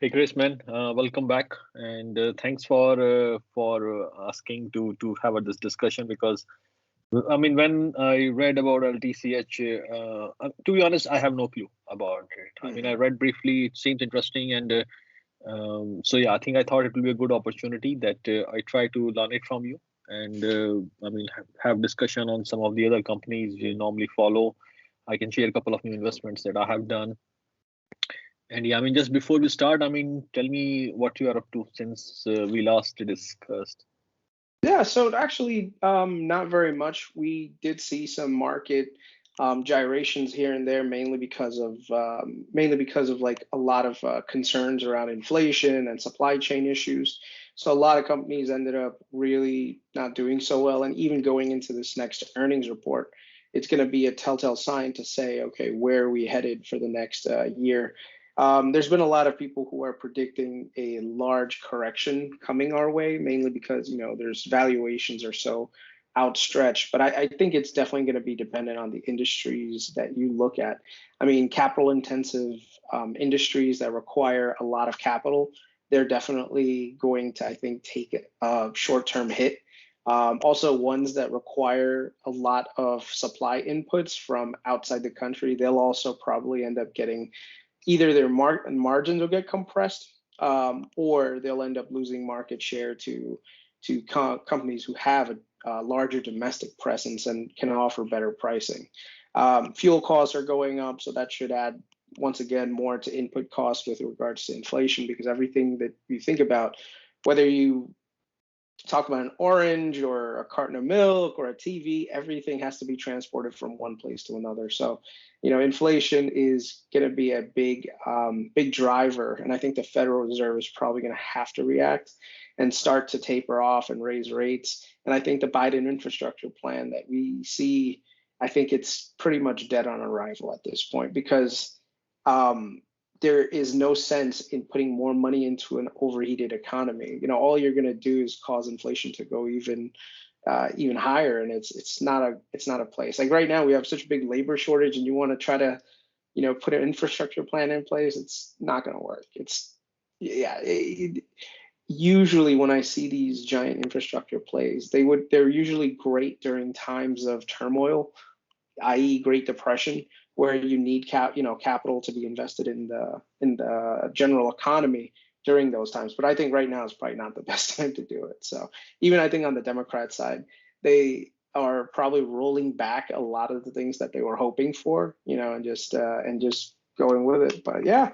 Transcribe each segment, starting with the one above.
Hey Chris, man, welcome back, and thanks for asking to have this discussion because I mean when I read about LTCH, to be honest, I have no clue about it. I mean, I Mhm. read briefly; it seems interesting, and so yeah, I think I thought it will be a good opportunity that I try to learn it from you, and I mean have discussion on some of the other companies you normally follow. I can share a couple of new investments that I have done. And yeah, I mean, just before we start, I mean, tell me what you are up to since we last discussed. Yeah, so actually, not very much. We did see some market gyrations here and there, mainly because of like a lot of concerns around inflation and supply chain issues. So a lot of companies ended up really not doing so well, and even going into this next earnings report, it's going to be a telltale sign to say, okay, where are we headed for the next year? There's been a lot of people who are predicting a large correction coming our way, mainly because there's valuations are so outstretched. But I think it's definitely going to be dependent on the industries that you look at. I mean, capital intensive industries that require a lot of capital, they're definitely going to, I think, take a short term hit. Also, ones that require a lot of supply inputs from outside the country, they'll also probably end up getting either their margins will get compressed, or they'll end up losing market share to companies who have a larger domestic presence and can offer better pricing. Fuel costs are going up, so that should add once again more to input costs with regards to inflation, because everything that you think about, whether you talk about an orange or a carton of milk or a TV, everything has to be transported from one place to another. So, inflation is going to be a big driver, and I think the Federal Reserve is probably going to have to react and start to taper off and raise rates. And I think the Biden infrastructure plan that we see, I think it's pretty much dead on arrival at this point because um, there is no sense in putting more money into an overheated economy. All you're going to do is cause inflation to go even higher, and it's not a place. Like right now, we have such a big labor shortage, and you want to try to put an infrastructure plan in place. It's not going to work. It's yeah. Usually, when I see these giant infrastructure plays, they're usually great during times of turmoil, i.e., Great Depression, where you need capital to be invested in the general economy during those times. But I think right now is probably not the best time to do it. So even I think on the Democrat side, they are probably rolling back a lot of the things that they were hoping for, and just going with it. But yeah.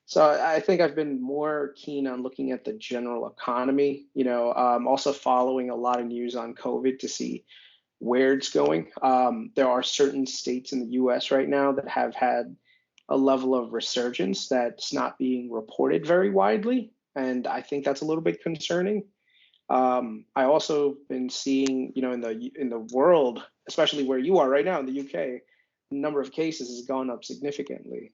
So I think I've been more keen on looking at the general economy, also following a lot of news on COVID to see where it's going. There are certain states in the US right now that have had a level of resurgence that's not being reported very widely. And I think that's a little bit concerning. I also been seeing, in the world, especially where you are right now in the UK, the number of cases has gone up significantly,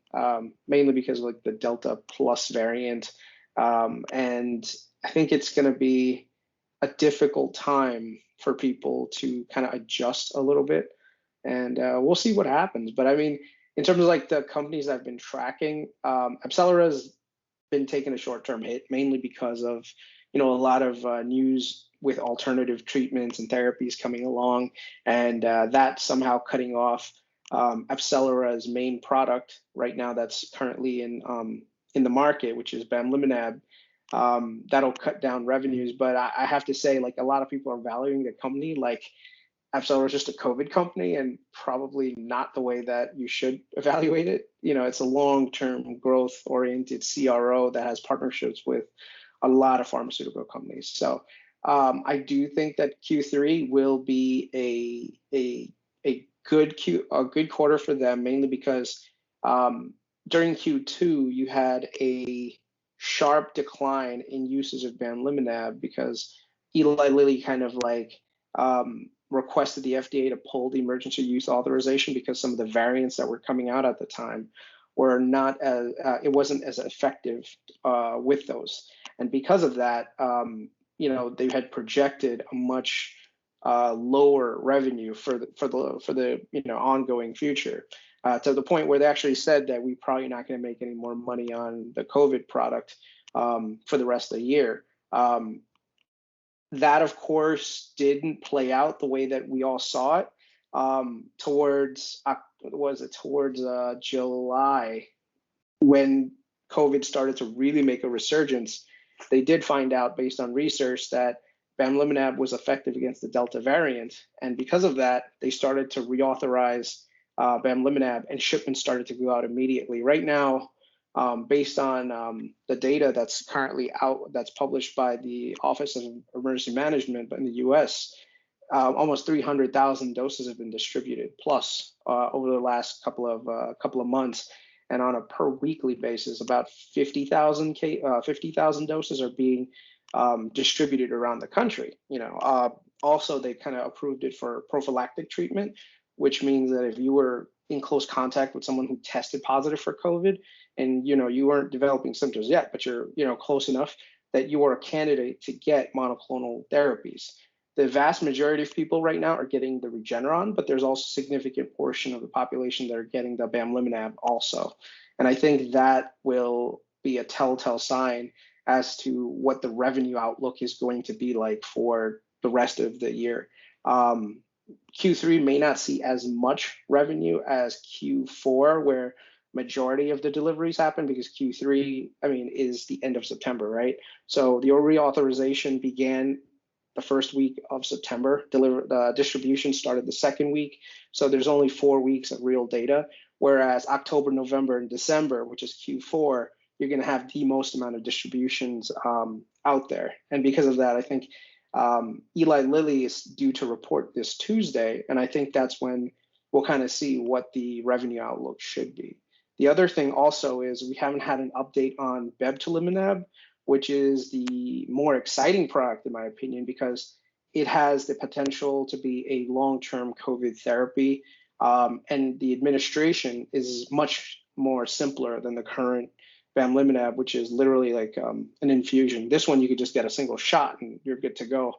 mainly because of like the Delta plus variant. And I think it's going to be a difficult time for people to kind of adjust a little bit, and we'll see what happens. But I mean, in terms of like the companies I've been tracking, Accelera has been taking a short-term hit, mainly because of a lot of news with alternative treatments and therapies coming along, and that somehow cutting off Accelera's main product right now that's currently in the market, which is bamlanivimab. That'll cut down revenues, but I have to say, like a lot of people are valuing the company like AbCellera is just a COVID company, and probably not the way that you should evaluate it. It's a long-term growth-oriented CRO that has partnerships with a lot of pharmaceutical companies. So I do think that Q3 will be a good quarter for them, mainly because during Q2 you had a sharp decline in usage of bamlanivimab because Eli Lilly kind of like requested the FDA to pull the emergency use authorization because some of the variants that were coming out at the time were not as it wasn't as effective with those, and because of that, they had projected a much lower revenue for the ongoing future, to the point where they actually said that we're probably not going to make any more money on the COVID product for the rest of the year. That, of course, didn't play out the way that we all saw it. Towards July, when COVID started to really make a resurgence, they did find out, based on research, that bamlanivimab was effective against the Delta variant, and because of that, they started to reauthorize bamlanivimab, and shipments started to go out immediately. Right now, based on the data that's currently out, that's published by the Office of Emergency Management in the U.S., almost 300,000 doses have been distributed plus over the last couple of months, and on a per weekly basis, about 50,000 doses are being distributed around the country. Also, they kind of approved it for prophylactic treatment, which means that if you were in close contact with someone who tested positive for COVID, and you weren't developing symptoms yet, but you're close enough that you are a candidate to get monoclonal therapies. The vast majority of people right now are getting the Regeneron, but there's also a significant portion of the population that are getting the bamlanivimab also. And I think that will be a telltale sign as to what the revenue outlook is going to be like for the rest of the year. Q3 may not see as much revenue as Q4, where majority of the deliveries happen, because Q3, is the end of September, right? So the reauthorization began the first week of September. Distribution started the second week. So there's only 4 weeks of real data, whereas October, November, and December, which is Q4, you're going to have the most amount of distributions out there. And because of that, I think Eli Lilly is due to report this Tuesday, and I think that's when we'll kind of see what the revenue outlook should be. The other thing also is we haven't had an update on bebtelimumab, which is the more exciting product in my opinion, because it has the potential to be a long-term COVID therapy, and the administration is much more simpler than the current bamlanivimab, which is literally like an infusion. This one you could just get a single shot and you're good to go.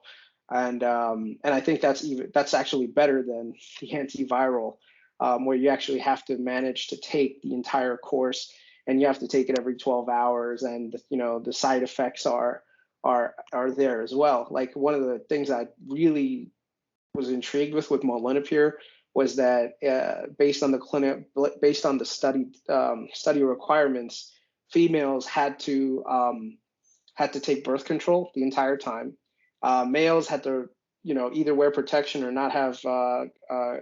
And I think that's actually better than the antiviral, where you actually have to manage to take the entire course, and you have to take it every 12 hours, and the side effects are there as well. Like, one of the things I really was intrigued with molnupiravir was that based on the study requirements, females had to take birth control the entire time. Males had to either wear protection or not have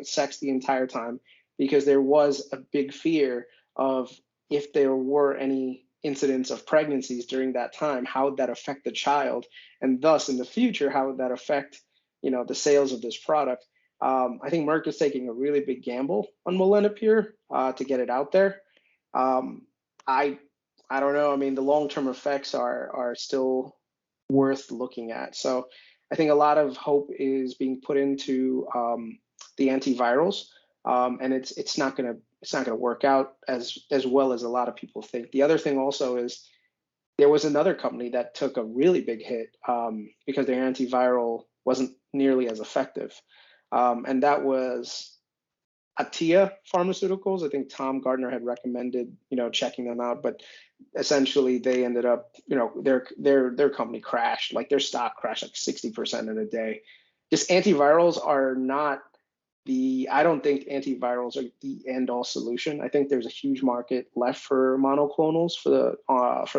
sex the entire time, because there was a big fear of, if there were any incidents of pregnancies during that time, how would that affect the child, and thus in the future, how would that affect the sales of this product. I think Merck is taking a really big gamble on molnupiravir to get it out there. I don't know. The long-term effects are still worth looking at. So I think a lot of hope is being put into the antivirals, and it's not gonna work out as well as a lot of people think. The other thing also is there was another company that took a really big hit because their antiviral wasn't nearly as effective, and that was Atea Pharmaceuticals. I think Tom Gardner had recommended checking them out, but essentially they ended up their company crashed. Like, their stock crashed like 60% in a day. Just antivirals are not I don't think antivirals are the end all solution. I think there's a huge market left for monoclonals for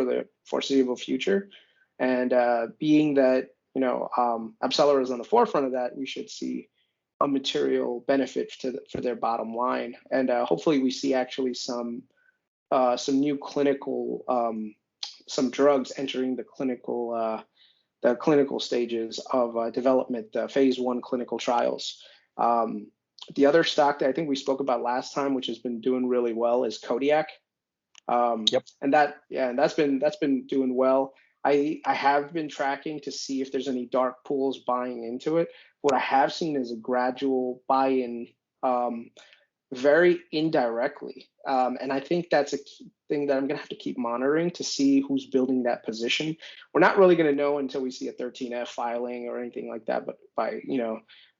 the foreseeable future, and being that AbCellera is on the forefront of that, we should see a material benefit for their bottom line, and hopefully we see actually some new clinical some drugs entering the clinical stages of development, phase 1 clinical trials. The other stock that I think we spoke about last time, which has been doing really well, is Kodiak. Yep. And that's been doing well. I have been tracking to see if there's any dark pools buying into it. What I have seen is a gradual buy-in, very indirectly. And I think that's a key thing that I'm going to have to keep monitoring to see who's building that position. We're not really going to know until we see a 13F filing or anything like that, but by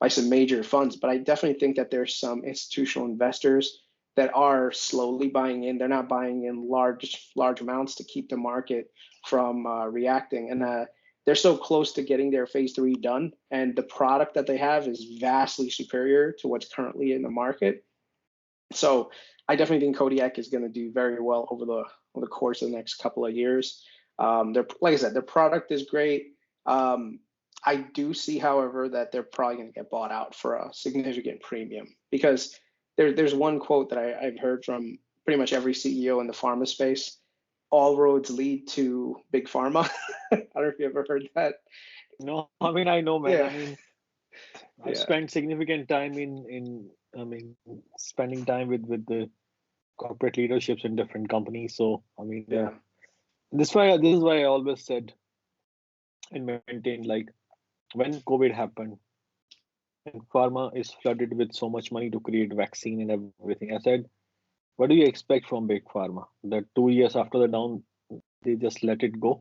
by some major funds, but I definitely think that there's some institutional investors that are slowly buying in. They're not buying in large amounts to keep the market from reacting. And they're so close to getting their phase 3 done, and the product that they have is vastly superior to what's currently in the market. So I definitely think Kodiak is going to do very well over the course of the next couple of years. Like I said, their product is great. I do see, however, that they're probably going to get bought out for a significant premium, because there's one quote that I've heard from pretty much every CEO in the pharma space: all roads lead to Big Pharma. I don't know if you ever heard that. No, I mean, I know, man. Yeah. I mean, I've Yeah. spent significant time spending time with the corporate leaderships in different companies. So, I mean, Yeah. this is why I always said and maintained, like, when COVID happened and pharma is flooded with so much money to create vaccine and everything, I said, what do you expect from Big Pharma? That 2 years after the down, they just let it go?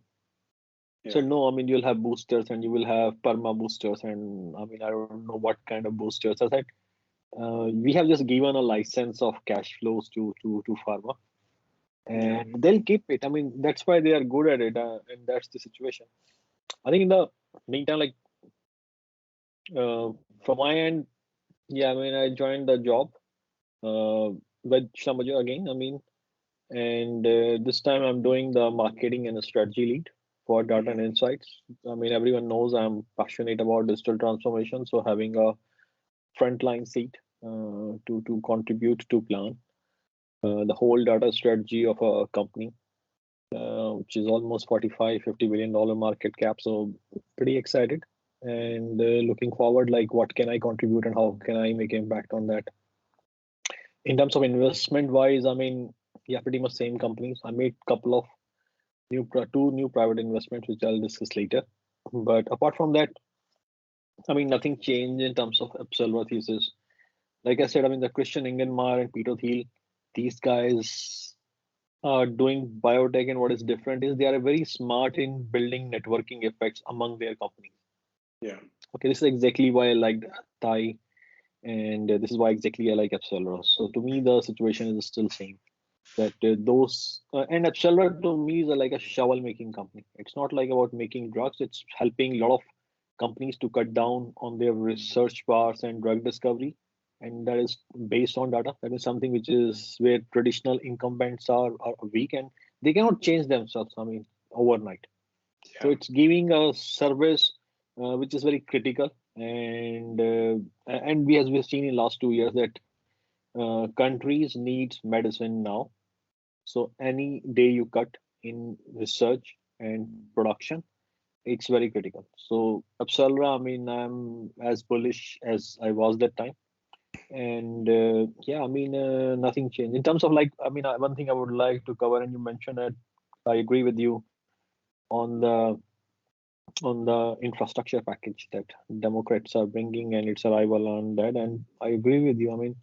So Yeah. no, I mean, you'll have boosters and you will have perma boosters, and I mean, I don't know what kind of boosters. I said, we have just given a license of cash flows to pharma, and they'll keep it. I mean, that's why they are good at it, and that's the situation. I think in the meantime, like, from my end, yeah, I mean, I joined the job with Shamajo again. I mean, and this time I'm doing the marketing and strategy lead for data and insights. I mean, everyone knows I'm passionate about digital transformation, so having a frontline seat to contribute to plan the whole data strategy of a company, which is almost 45-50 billion dollar market cap. So pretty excited and looking forward, like, what can I contribute and how can I make impact on that. In terms of investment wise, I mean, yeah, pretty much same companies. I made couple of two new private investments, which I'll discuss later. But apart from that, I mean, nothing changed in terms of Absolva thesis. Like I said, I mean, the Christian Ingenmar and Peter Thiel, these guys are doing biotech, and what is different is they are very smart in building networking effects among their companies. Yeah. Okay, this is exactly why I liked Thai, and this is why exactly I like Absolva. So to me, the situation is still same. That those and Absolva to me is like a shovel making company. It's not like about making drugs. It's helping a lot of companies to cut down on their research bars and drug discovery, and that is based on data. That is something which is where traditional incumbents are weak, and they cannot change themselves, I mean, overnight. So it's giving a service which is very critical, and we, as we've seen in last 2 years, that countries need medicine now. So any day you cut in research and production, it's very critical. So Absolra, I mean, I'm as bullish as I was that time, and yeah, I mean, nothing changed in terms of, like, I mean, one thing I would like to cover, and you mentioned that I agree with you on the infrastructure package that Democrats are bringing and its arrival on that, and I agree with you. I mean,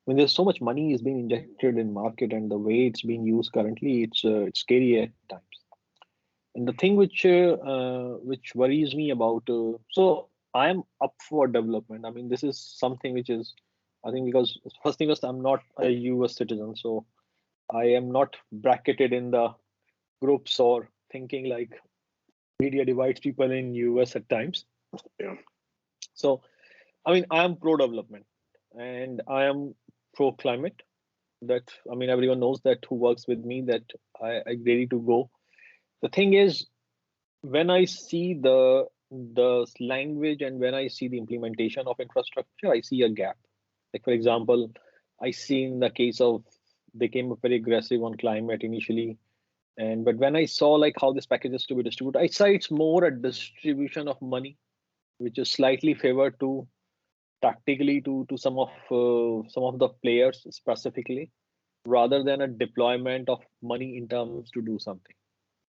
when there's so much money is being injected in market and the way it's being used currently, it's scary at times. And the thing which worries me about, so I am up for development. I mean, this is something which is, I think, because first thing is, I'm not a US citizen, so I am not bracketed in the groups or thinking like media divides people in US at times. Yeah. So, I mean, I am pro development and I am pro climate. That, I mean, everyone knows that who works with me, that I'm ready to go. The thing is, when I see the language and when I see the implementation of infrastructure, I see a gap. Like, for example, I see in the case of, they came up very aggressive on climate initially, but when I saw like how this package is to be distributed, I saw it's more a distribution of money, which is slightly favored to tactically to some of the players specifically, rather than a deployment of money in terms to do something.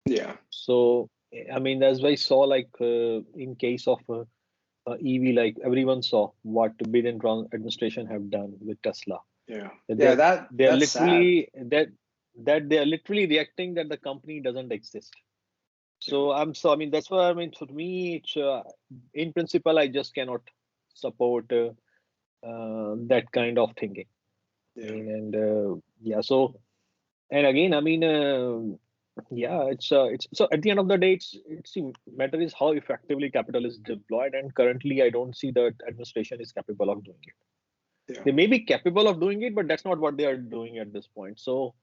Yeah. So I mean, as I saw, like in case of EV, like everyone saw what the Biden administration have done with Tesla. Yeah. They're That's literally sad. that they're literally reacting that the company doesn't exist. So I mean, that's why, I mean, for me, it's in principle, I just cannot support that kind of thinking. Yeah. Yeah, so and again, yeah, it's so at the end of the day, it's the matter is how effectively capital is deployed, and currently I don't see that administration is capable of doing it. Yeah. They may be capable of doing it, but that's not what they are doing at this point. So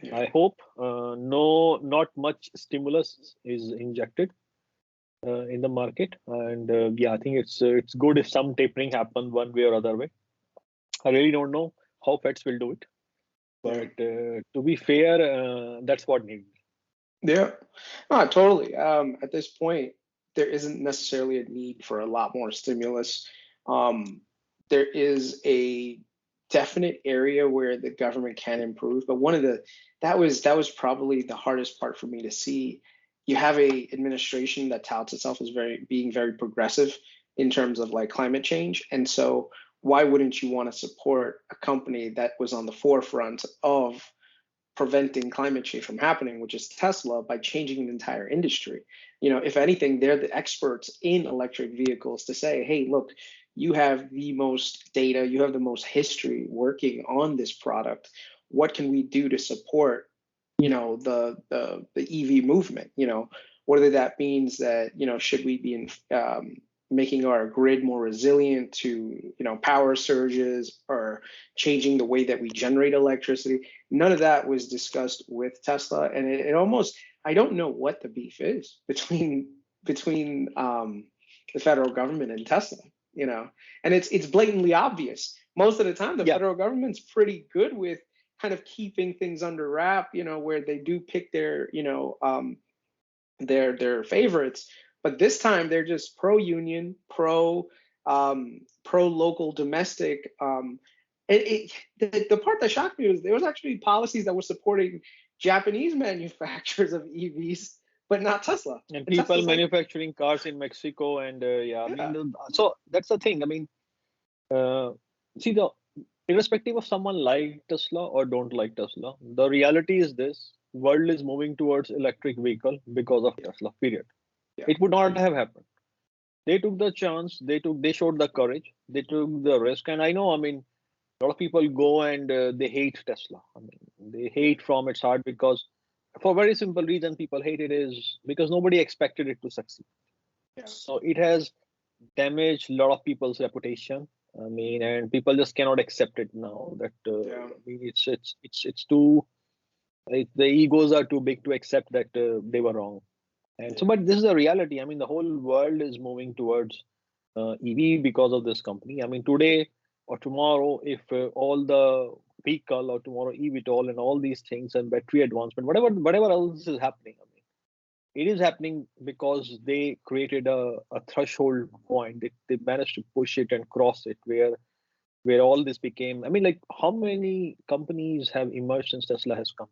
Yeah. I hope not much stimulus is injected in the market, and yeah, I think it's good if some tapering happens one way or other way. I really don't know how Feds will do it, Yeah. but to be fair, that's what needs. Yeah. No, totally. At this point, there isn't necessarily a need for a lot more stimulus. Um, there is a definite area where the government can improve, but that was probably the hardest part for me to see. You have a administration that touts itself as being very progressive in terms of like climate change, and so why wouldn't you want to support a company that was on the forefront of preventing climate change from happening, which is Tesla, by changing the entire industry? If anything, they're the experts in electric vehicles to say, hey, look, you have the most data, you have the most history working on this product. What can we do to support, the EV movement? Whether that means that, should we be making our grid more resilient to, power surges, or changing the way that we generate electricity. None of that was discussed with Tesla, and it almost, I don't know what the beef is between the federal government and Tesla, and it's blatantly obvious. Most of the time, the Yeah, federal government's pretty good with kind of keeping things under wrap, where they do pick their favorites, but this time they're just pro union, pro local domestic. The part that shocked me was there was actually policies that were supporting Japanese manufacturers of EVs, but not Tesla. and And people Tesla's like, manufacturing cars in Mexico, and yeah, yeah, so that's the thing. Uh, see, the irrespective of someone like Tesla or don't like Tesla, the reality is this: world is moving towards electric vehicle because of yeah, Tesla. Period. yeah, It would not have happened. They took the chance. They showed the courage. They took the risk. And I know, a lot of people go and they hate Tesla. They yeah, hate from its heart because, for a very simple reason, people hate it is because nobody expected it to succeed. yeah, So it has damaged a lot of people's reputation. And people just cannot accept it now. That yeah, it's too. The egos are too big to accept that they were wrong. And so, yeah, but this is a reality. The whole world is moving towards EV because of this company. Today or tomorrow, if all the vehicle or tomorrow eVTOL and all these things and battery advancement, whatever else is happening, it is happening because they created a threshold point. They managed to push it and cross it where all this became. Like how many companies have emerged since Tesla has come?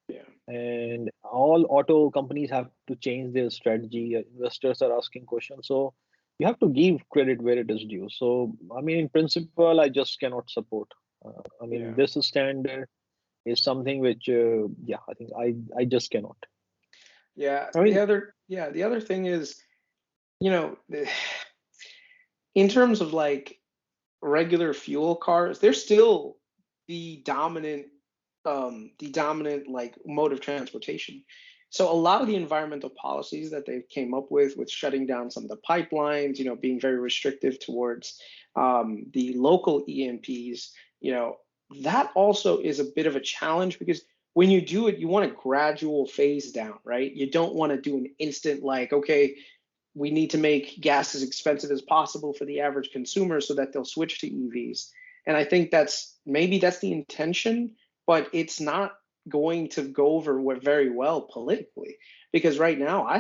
yeah, And all auto companies have to change their strategy. Investors are asking questions, so you have to give credit where it is due. So in principle, I just cannot support. yeah, This standard is something which yeah, I think I just cannot. yeah. I The mean other, yeah, the other thing is, you know, in terms of like regular fuel cars, they're still the dominant like mode of transportation. So a lot of the environmental policies that they came up with shutting down some of the pipelines, being very restrictive towards the local EMPs, that also is a bit of a challenge because when you do it, you want a gradual phase down, right? You don't want to do an instant like, okay, we need to make gas as expensive as possible for the average consumer so that they'll switch to EVs. And I think that's the intention, but it's not going to go over very well politically because right now I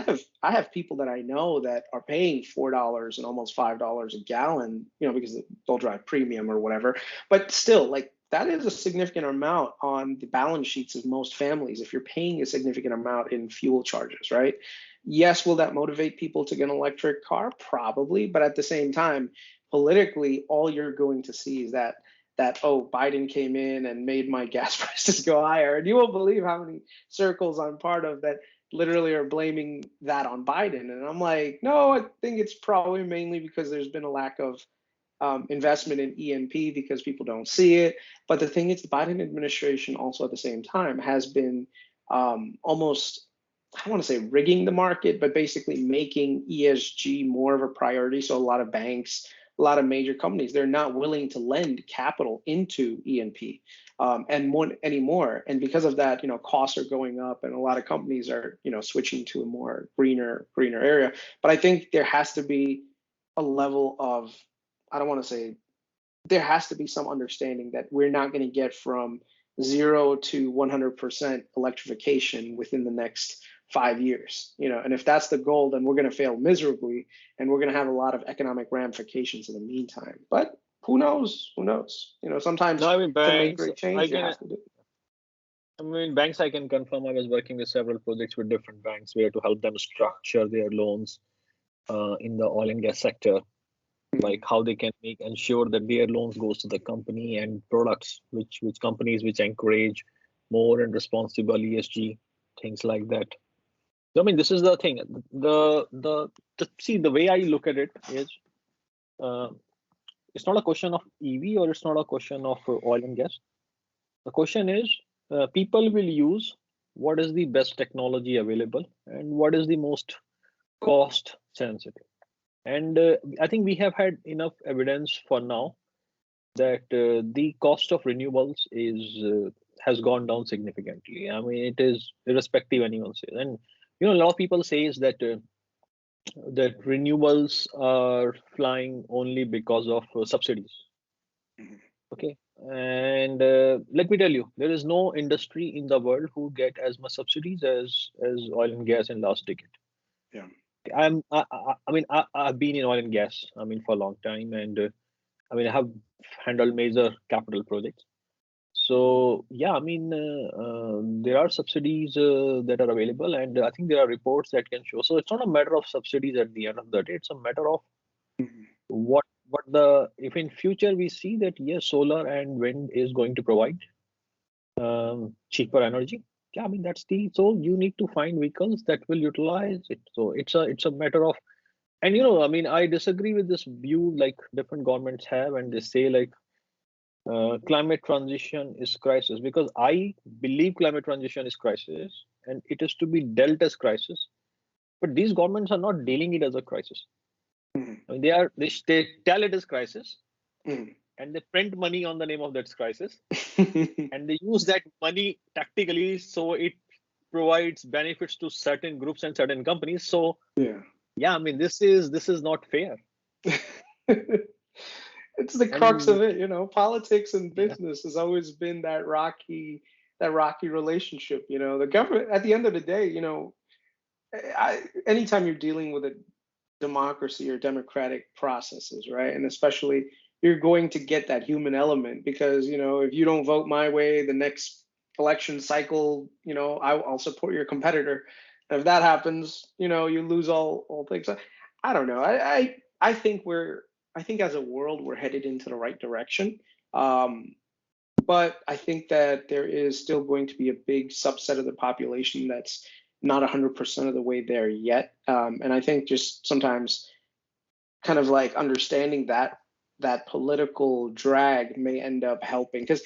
have people that I know that are paying $4 and almost $5 a gallon, because they'll drive premium or whatever. But still, like that is a significant amount on the balance sheets of most families if you're paying a significant amount in fuel charges, right? Yes, will that motivate people to get an electric car? Probably, but at the same time, politically, all you're going to see is that oh, Biden came in and made my gas prices go higher, and you won't believe how many circles I'm part of that literally are blaming that on Biden. And I'm like, no, I think it's probably mainly because there's been a lack of investment in E&P because people don't see it. But the thing is, the Biden administration also at the same time has been almost, I don't want to say rigging the market, but basically making ESG more of a priority. So a lot of banks, a lot of major companies, they're not willing to lend capital into E&P and more anymore. And because of that, costs are going up, and a lot of companies are, switching to a more greener area. But I think there has to be a level of, I don't want to say, there has to be some understanding that we're not going to get from 0 to 100% electrification within the next 5 years, and if that's the goal, then we're going to fail miserably, and we're going to have a lot of economic ramifications in the meantime. But who knows? Sometimes No, I mean to make banks. great change, you have to do it. I mean banks. I can confirm. I was working with several projects with different banks where to help them structure their loans in the oil and gas sector, like how they can ensure that their loans goes to the company and products which companies which encourage more and responsible ESG things like that. I mean, this is the thing. See, the way I look at it is, it's not a question of EV or it's not a question of oil and gas. The question is, people will use what is the best technology available and what is the most cost sensitive. And I think we have had enough evidence for now that the cost of renewables has gone down significantly. I mean, it is irrespective anyone says, and a lot of people says that that renewables are flying only because of subsidies. Okay, and let me tell you, there is no industry in the world who get as much subsidies as oil and gas in last decade. Yeah. I've been in oil and gas, for a long time, and I have handled major capital projects. So yeah, there are subsidies that are available, and I think there are reports that can show. So it's not a matter of subsidies at the end of the day. It's a matter of what if in future we see that yes, solar and wind is going to provide cheaper energy. Yeah, so you need to find vehicles that will utilize it. So it's a matter of, and I disagree with this view like different governments have, and they say like climate transition is crisis, because I believe climate transition is crisis and it is to be dealt as crisis. But these governments are not dealing it as a crisis. They tell it is crisis, and they print money on the name of that crisis, and they use that money tactically so it provides benefits to certain groups and certain companies. So yeah, this is not fair. It's the crux of it, politics and business has always been that rocky relationship. The government, at the end of the day, anytime you're dealing with a democracy or democratic processes, right? And especially you're going to get that human element, because, if you don't vote my way, the next election cycle, I'll support your competitor. And if that happens, you lose all things. I don't know. I think as a world, we're headed into the right direction. But I think that there is still going to be a big subset of the population that's not 100% of the way there yet. And I think just sometimes kind of like understanding that political drag may end up helping, because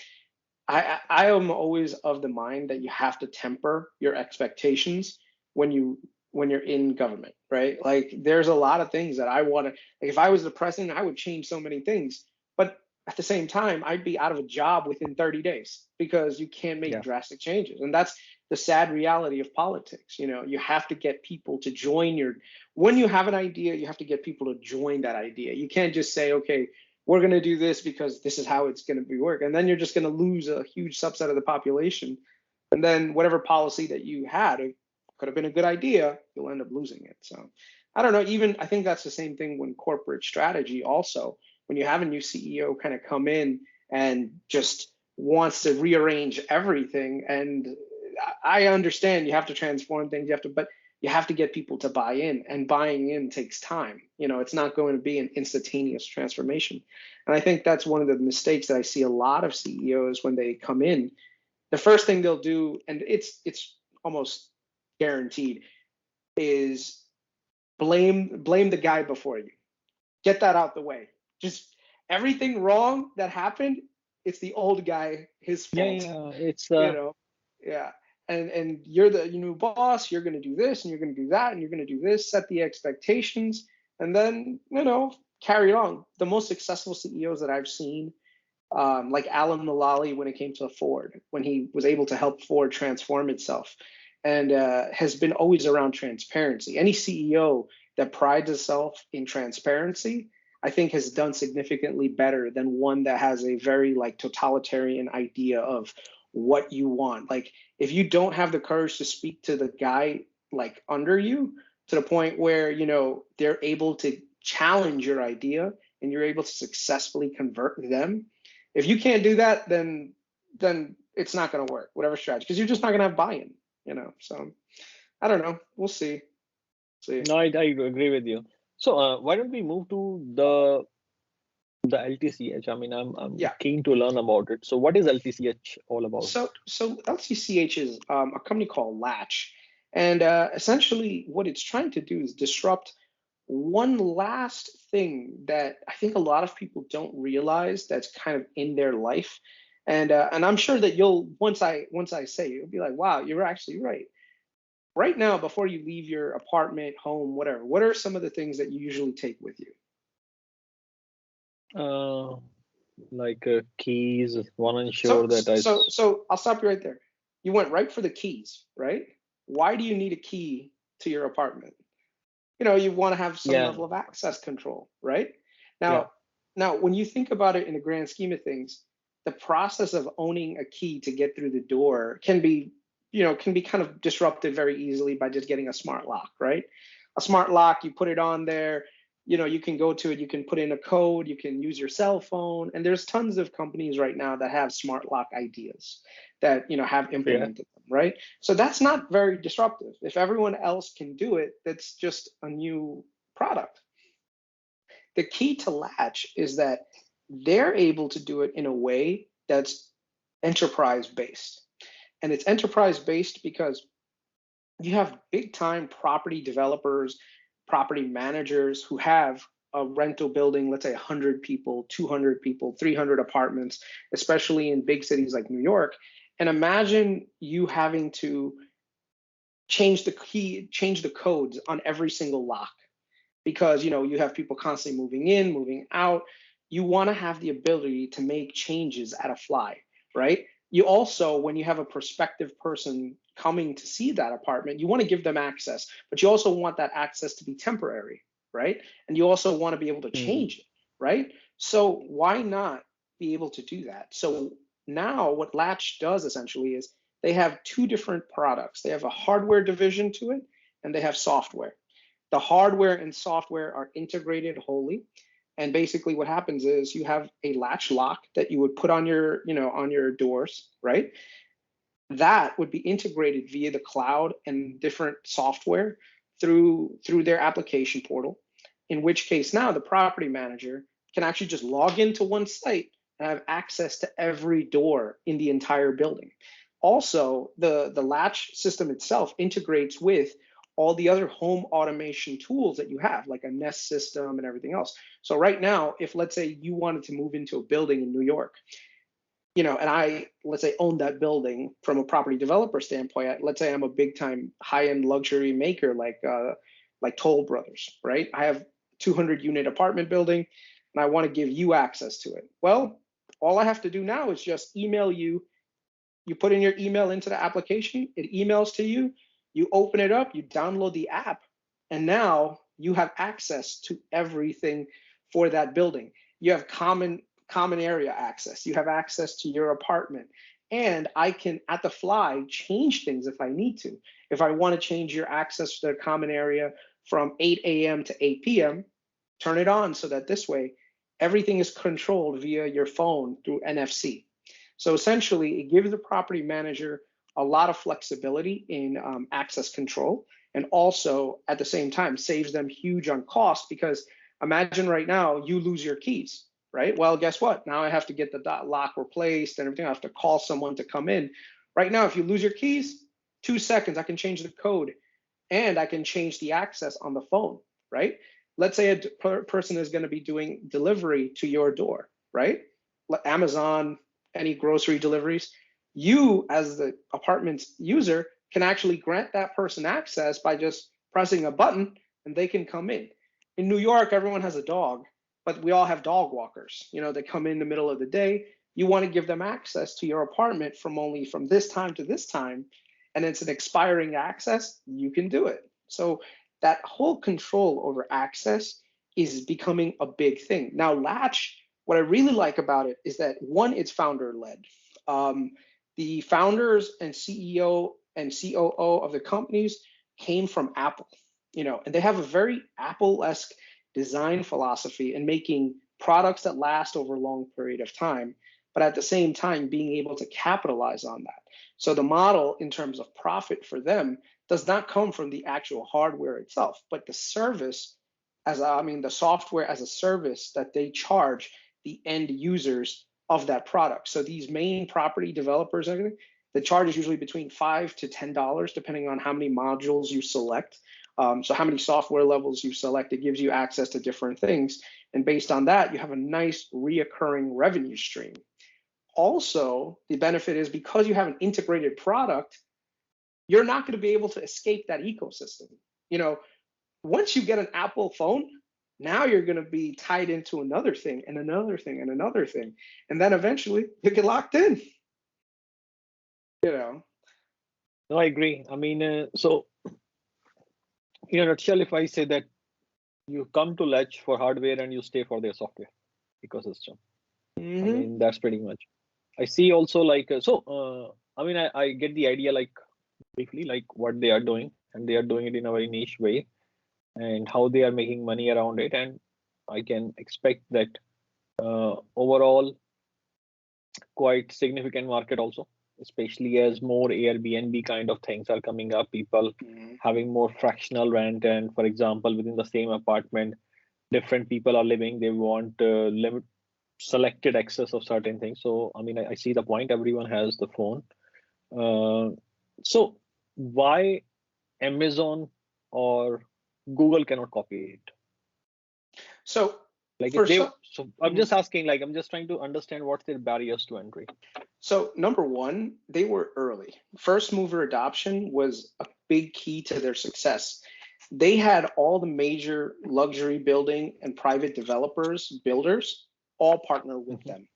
I am always of the mind that you have to temper your expectations when you're in government, right? Like there's a lot of things that I want to, like if I was the president, I would change so many things, but at the same time, I'd be out of a job within 30 days because you can't make drastic changes. And that's the sad reality of politics. You have to get people to join when you have an idea, you have to get people to join that idea. You can't just say, okay, we're going to do this because this is how it's going to be work. And then you're just going to lose a huge subset of the population. And then whatever policy that you had, it could have been a good idea, you'll end up losing it. So I don't know, I think that's the same thing when corporate strategy also, when you have a new CEO kind of come in and just wants to rearrange everything. And I understand you have to transform things, but you have to get people to buy in, and buying in takes time. It's not going to be an instantaneous transformation. And I think that's one of the mistakes that I see a lot of CEOs when they come in. The first thing they'll do, and it's almost guaranteed, is blame the guy before you. Get that out the way. Just everything wrong that happened, it's the old guy, his Yeah, fault. yeah. It's You know, yeah. And you're the new boss. You're going to do this, and you're going to do that, and you're going to do this. Set the expectations, and then carry it on. The most successful CEOs that I've seen, like Alan Mulally, when it came to Ford, when he was able to help Ford transform itself, and has been always around transparency. Any CEO that prides itself in transparency, I think, has done significantly better than one that has a very like totalitarian idea of what you want. Like, if you don't have the courage to speak to the guy like under you to the point where they're able to challenge your idea and you're able to successfully convert them, if you can't do that, then it's not going to work, whatever strategy, because you're just not going to have buy-in. So I don't know. We'll see. no, I agree with you. So why don't we move to the LTCH? I mean, I'm Yeah. keen to learn about it. So what is LTCH all about? So LTCH is a company called Latch, and essentially what it's trying to do is disrupt one last thing that I think a lot of people don't realize that's kind of in their life, and I'm sure that you'll once I say it, you'll be like, wow, you're actually right. Right now, before you leave your apartment, home, whatever, what are some of the things that you usually take with you? Uh, like keys. Want to So ensure that so I'll stop you right there. You went right for the keys, right? Why do you need a key to your apartment? You want to have some yeah, level of access control, right? yeah. Now, when you think about it in the grand scheme of things, the process of owning a key to get through the door can be kind of disrupted very easily by just getting a smart lock, right? A smart lock, you put it on there, you can go to it, you can put in a code, you can use your cell phone, and there's tons of companies right now that have smart lock ideas that have Yeah. implemented them, right? So that's not very disruptive. If everyone else can do it, that's just a new product. The key to Latch is that they're able to do it in a way that's enterprise based. And it's enterprise based because you have big time property developers, property managers who have a rental building, let's say 100 people, 200 people, 300 apartments, especially in big cities like New York. And imagine you having to change the key, change the codes on every single lock because you have people constantly moving in, moving out. You want to have the ability to make changes at a fly, right? You also, when you have a prospective person coming to see that apartment, you want to give them access, but you also want that access to be temporary, right? And you also want to be able to Mhm. change it, right? So why not be able to do that? So now what Latch does essentially is they have two different products. They have a hardware division to it, and they have software. The hardware and software are integrated wholly. And basically what happens is you have a latch lock that you would put on your doors, right? That would be integrated via the cloud and different software through their application portal. In which case now the property manager can actually just log into one site and have access to every door in the entire building. Also, the latch system itself integrates with all the other home automation tools that you have, like a Nest system and everything else. So right now, if let's say you wanted to move into a building in New York, and I, let's say, own that building from a property developer standpoint, let's say I'm a big time high end luxury maker like Toll Brothers, right? I have 200 unit apartment building and I want to give you access to it. Well, all I have to do now is just email you. You put in your email into the application, it emails to you, you open it up, you download the app, and now you have access to everything for that building. You have common area access. You have access to your apartment. And I can, at the fly, change things if I need to. If I want to change your access to the common area from 8 a.m. to 8 p.m., turn it on so that this way everything is controlled via your phone through NFC. So essentially, it gives the property manager a lot of flexibility in access control, and also at the same time saves them huge on cost because imagine right now you lose your keys, right? Well, guess what? Now I have to get the lock replaced and everything. I have to call someone to come in. Right now, if you lose your keys, 2 seconds, I can change the code and I can change the access on the phone, right? let's say a person is going to be doing delivery to your door, right? Amazon, any grocery deliveries, you as the apartment's user can actually grant that person access by just pressing a button and they can come in. In New York, everyone has a dog, but we all have dog walkers. They come in the middle of the day. You want to give them access to your apartment from this time to this time, and it's an expiring access, you can do it. So that whole control over access is becoming a big thing. Now, Latch, what I really like about it is that, one, it's founder-led. The founders and CEO and COO of the companies came from Apple, and they have a very Apple-esque design philosophy in making products that last over a long period of time, but at the same time being able to capitalize on that. So the model in terms of profit for them does not come from the actual hardware itself, but the service the software as a service that they charge the end users of that product. So these main property developers, the charge is usually between $5 to $10, depending on how many modules you select. So how many software levels you select, it gives you access to different things. And based on that, you have a nice reoccurring revenue stream. Also, the benefit is because you have an integrated product, you're not going to be able to escape that ecosystem. Once you get an Apple phone, now you're going to be tied into another thing and another thing and another thing. And then eventually you get locked in. No, I agree. So in a nutshell, if I say that you come to Latch for hardware and you stay for their software ecosystem, that's pretty much. I see also I get the idea briefly what they are doing, and they are doing it in a very niche way, and how they are making money around it. And I can expect that overall quite significant market also, especially as more Airbnb kind of things are coming up, people having more fractional rent, and for example, within the same apartment, different people are living, they want selected access of certain things. So I see the point, everyone has the phone. So why Amazon or Google cannot copy it? So I'm just asking, I'm just trying to understand what's their barriers to entry. So number one, they were early. First mover adoption was a big key to their success. They had all the major luxury building and private builders, all partner with them.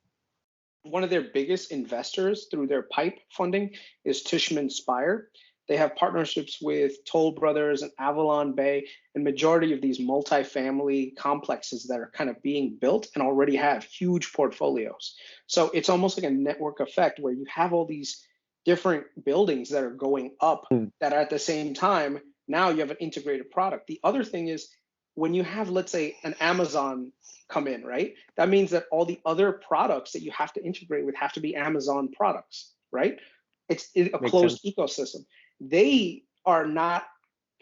One of their biggest investors through their PIPE funding is Tishman Speyer. They have partnerships with Toll Brothers and Avalon Bay, and majority of these multifamily complexes that are kind of being built and already have huge portfolios. So it's almost like a network effect where you have all these different buildings that are going up that at the same time, now you have an integrated product. The other thing is when you have, let's say, an Amazon come in, right? That means that all the other products that you have to integrate with have to be Amazon products, right? It's a closed ecosystem. They are not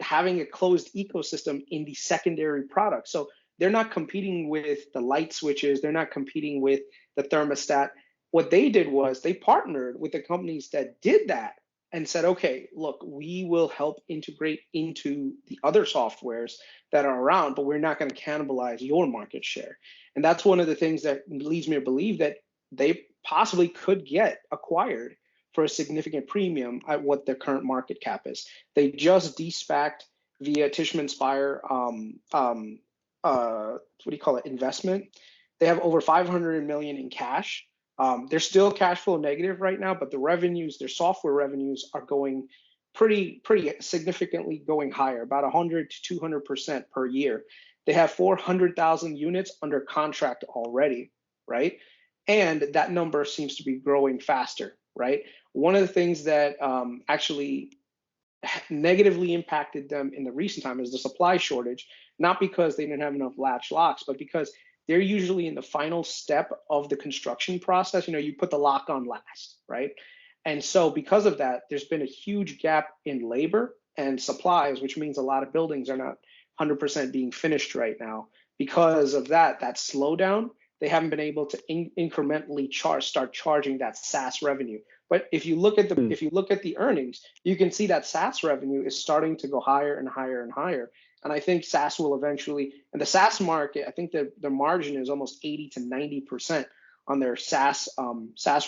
having a closed ecosystem in the secondary product. So they're not competing with the light switches. They're not competing with the thermostat. What they did was they partnered with the companies that did that and said, okay, look, we will help integrate into the other softwares that are around, but we're not going to cannibalize your market share. And that's one of the things that leads me to believe that they possibly could get acquired for a significant premium at what their current market cap is. They just de-SPACed via Tishman Speyer, investment. They have over 500 million in cash. They're still cash flow negative right now, but the revenues, their software revenues, are going pretty significantly going higher, about 100 to 200% per year. They have 400,000 units under contract already, right? And that number seems to be growing faster, right? One of the things that actually negatively impacted them in the recent time is the supply shortage, not because they didn't have enough latch locks, but because they're usually in the final step of the construction process. You put the lock on last, right? And so because of that, there's been a huge gap in labor and supplies, which means a lot of buildings are not 100% being finished right now. Because of that slowdown, they haven't been able to incrementally start charging that SaaS revenue. But if you look at the earnings, you can see that SaaS revenue is starting to go higher and higher and higher. And I think SaaS will eventually, and the SaaS market, I think that their margin is almost 80 to 90% on their SaaS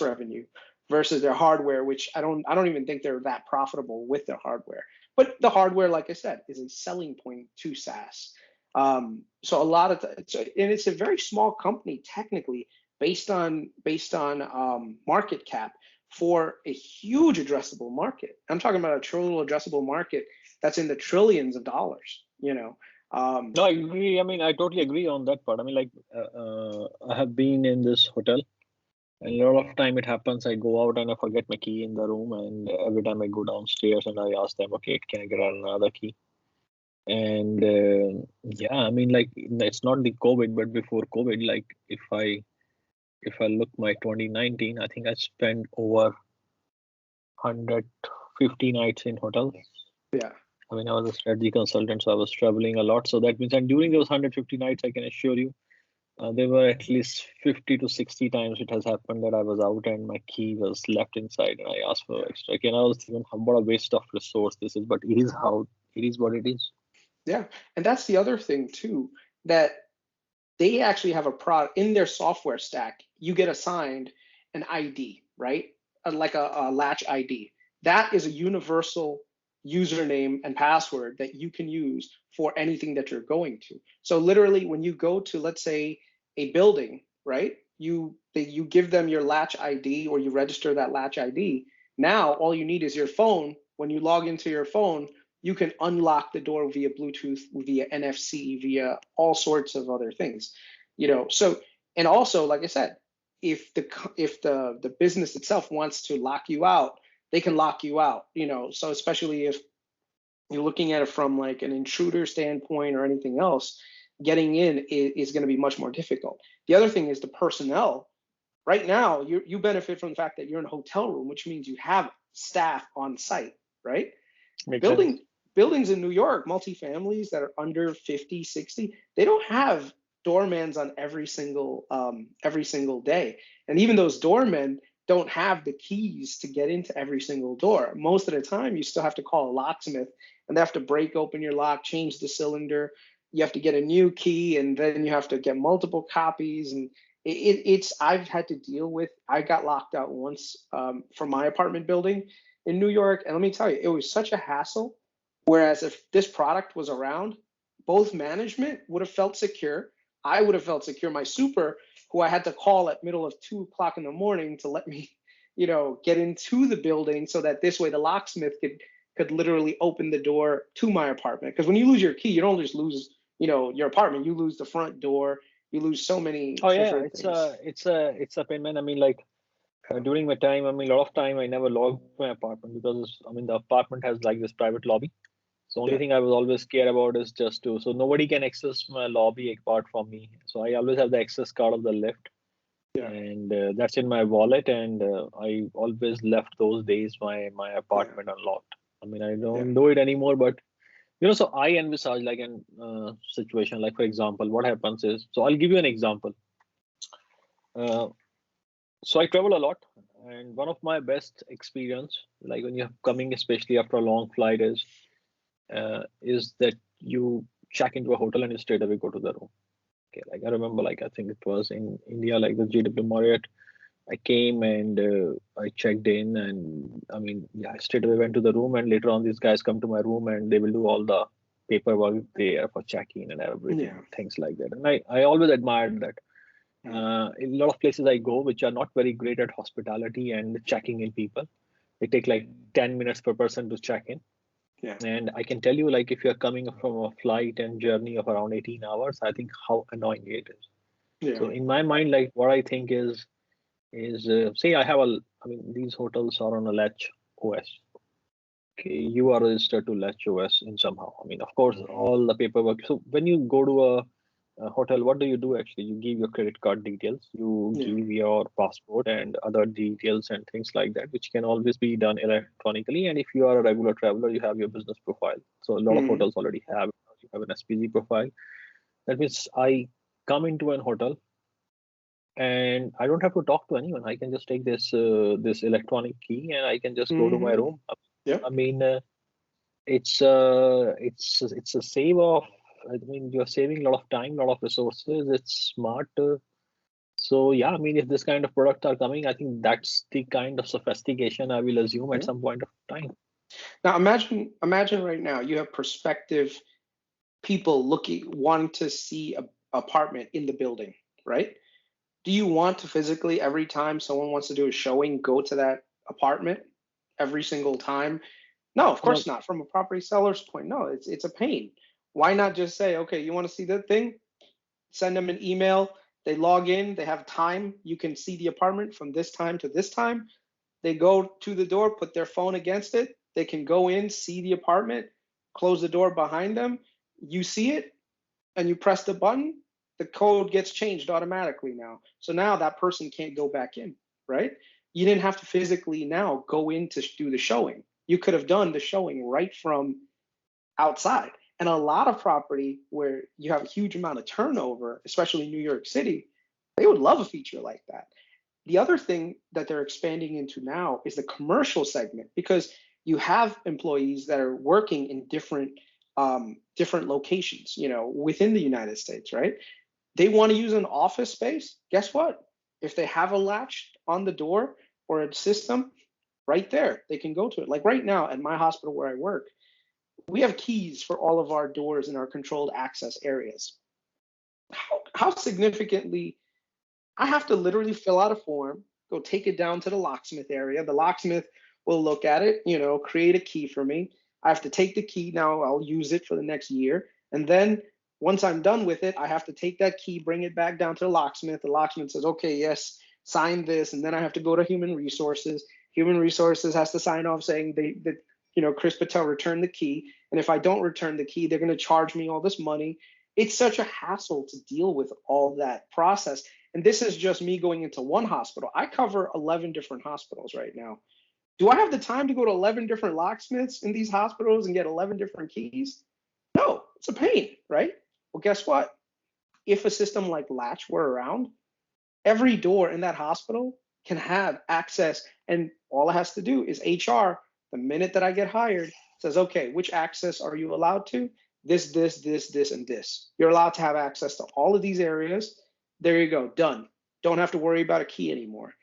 revenue versus their hardware, which I don't even think they're that profitable with their hardware. But the hardware, like I said, is a selling point to SaaS. So a lot of and it's a very small company technically based on market cap for a huge addressable market. I'm talking about a total addressable market that's in the trillions of dollars. No, I agree. I mean, I totally agree on that part. I mean, like, I have been in this hotel, and a lot of time it happens. I go out and I forget my key in the room, and every time I go downstairs and I ask them, okay, can I get another key? And yeah, I mean, like, it's not the COVID, but before COVID, like, if I look my 2019, I think I spent over 150 nights in hotels. Yeah. I mean, I was a strategy consultant, so I was traveling a lot. So that means, and during those 150 nights, I can assure you, there were at least 50 to 60 times it has happened that I was out and my key was left inside, and I asked for extra key. And I was thinking, what a waste of resource this is, but it is what it is. Yeah, and that's the other thing too, that they actually have a product in their software stack. You get assigned an ID, right? Like a latch ID. That is a universal username and password that you can use for anything that you're going to. So literally, when you go to, let's say, a building, right? You give them your latch ID or you register that latch ID. Now all you need is your phone. When you log into your phone, you can unlock the door via Bluetooth, via NFC, via all sorts of other things, So, and also, like I said, if the business itself wants to lock you out, they can lock you out, So especially if you're looking at it from like an intruder standpoint or anything else, getting in is going to be much more difficult. The other thing is the personnel. Right now, you benefit from the fact that you're in a hotel room, which means you have staff on site, right? Buildings in New York, multifamilies that are under 50, 60, they don't have doormans on every single day. And even those doormen don't have the keys to get into every single door. Most of the time, you still have to call a locksmith and they have to break open your lock, change the cylinder. You have to get a new key, and then you have to get multiple copies. And I've had to deal with, I got locked out once from my apartment building in New York. And let me tell you, it was such a hassle. Whereas if this product was around, both management would have felt secure. I would have felt secure. My super, who I had to call at middle of 2 o'clock in the morning to let me, get into the building, so that this way the locksmith could literally open the door to my apartment. Because when you lose your key, you don't just lose, your apartment. You lose the front door. You lose so many. Oh yeah, it's a pain, man. I mean, like, during my time, I mean, a lot of time I never logged my apartment because, I mean, the apartment has like this private lobby. So only thing I was always scared about is so nobody can access my lobby apart from me. So I always have the access card of the lift, and that's in my wallet. And I always left those days my apartment unlocked. I mean, I don't do it anymore, but so I envisage like an situation, like, for example, what happens is, so I'll give you an example. So I travel a lot, and one of my best experience, like when you're coming, especially after a long flight, is that you check into a hotel and you straight away go to the room. Okay, like I remember, like I think it was in India, like the JW Marriott. I came and I checked in, and I mean, I straight away went to the room, and later on these guys come to my room and they will do all the paperwork there for check-in and everything, things like that. And I always admired that. In a lot of places I go, which are not very great at hospitality and checking in people, they take like 10 minutes per person to check in. And I can tell you, like, if you're coming from a flight and journey of around 18 hours, I think how annoying it is. So in my mind, like, what I think is say I mean, these hotels are on a Latch OS. Okay, you are registered to Latch OS in somehow. I mean, of course, all the paperwork. So when you go to a hotel, what do you do actually? You give your credit card details, you give your passport and other details and things like that, which can always be done electronically. And if you are a regular traveler, you have your business profile. So a lot of hotels already have an SPG profile. That means I come into an hotel and I don't have to talk to anyone. I can just take this electronic key and I can just go to my room. I mean, it's a save of. I mean, you're saving a lot of time, a lot of resources. It's smart. So yeah, I mean, if this kind of products are coming, I think that's the kind of sophistication I will assume at Yeah. some point of time. Now imagine right now you have prospective people wanting to see a apartment in the building, right? Do you want to physically, every time someone wants to do a showing, go to that apartment every single time? No, of No, course not. From a property seller's point, no, it's a pain. Why not just say, okay, you want to see that thing? Send them an email. They log in. They have time. You can see the apartment from this time to this time. They go to the door, put their phone against it. They can go in, see the apartment, close the door behind them. You see it, and you press the button. The code gets changed automatically now. So now that person can't go back in, right? You didn't have to physically now go in to do the showing. You could have done the showing right from outside. And a lot of property where you have a huge amount of turnover, especially New York City, they would love a feature like that. The other thing that they're expanding into now is the commercial segment, because you have employees that are working in different locations, within the United States, right? They want to use an office space. Guess what? If they have a latch on the door or a system, right there, they can go to it. Like right now at my hospital where I work, we have keys for all of our doors in our controlled access areas. How significantly I have to literally fill out a form, go take it down to the locksmith area. The locksmith will look at it, create a key for me. I have to take the key. Now I'll use it for the next year. And then once I'm done with it, I have to take that key, bring it back down to the locksmith. The locksmith says, okay, yes, sign this. And then I have to go to human resources. Human resources has to sign off saying that Kris Patel returned the key. And if I don't return the key, they're going to charge me all this money. It's such a hassle to deal with all that process. And this is just me going into one hospital. I cover 11 different hospitals right now. Do I have the time to go to 11 different locksmiths in these hospitals and get 11 different keys? No, it's a pain, right? Well, guess what? If a system like Latch were around, every door in that hospital can have access. And all it has to do is HR, the minute that I get hired, says, okay, which access are you allowed to? This, and this. You're allowed to have access to all of these areas. There you go, done. Don't have to worry about a key anymore.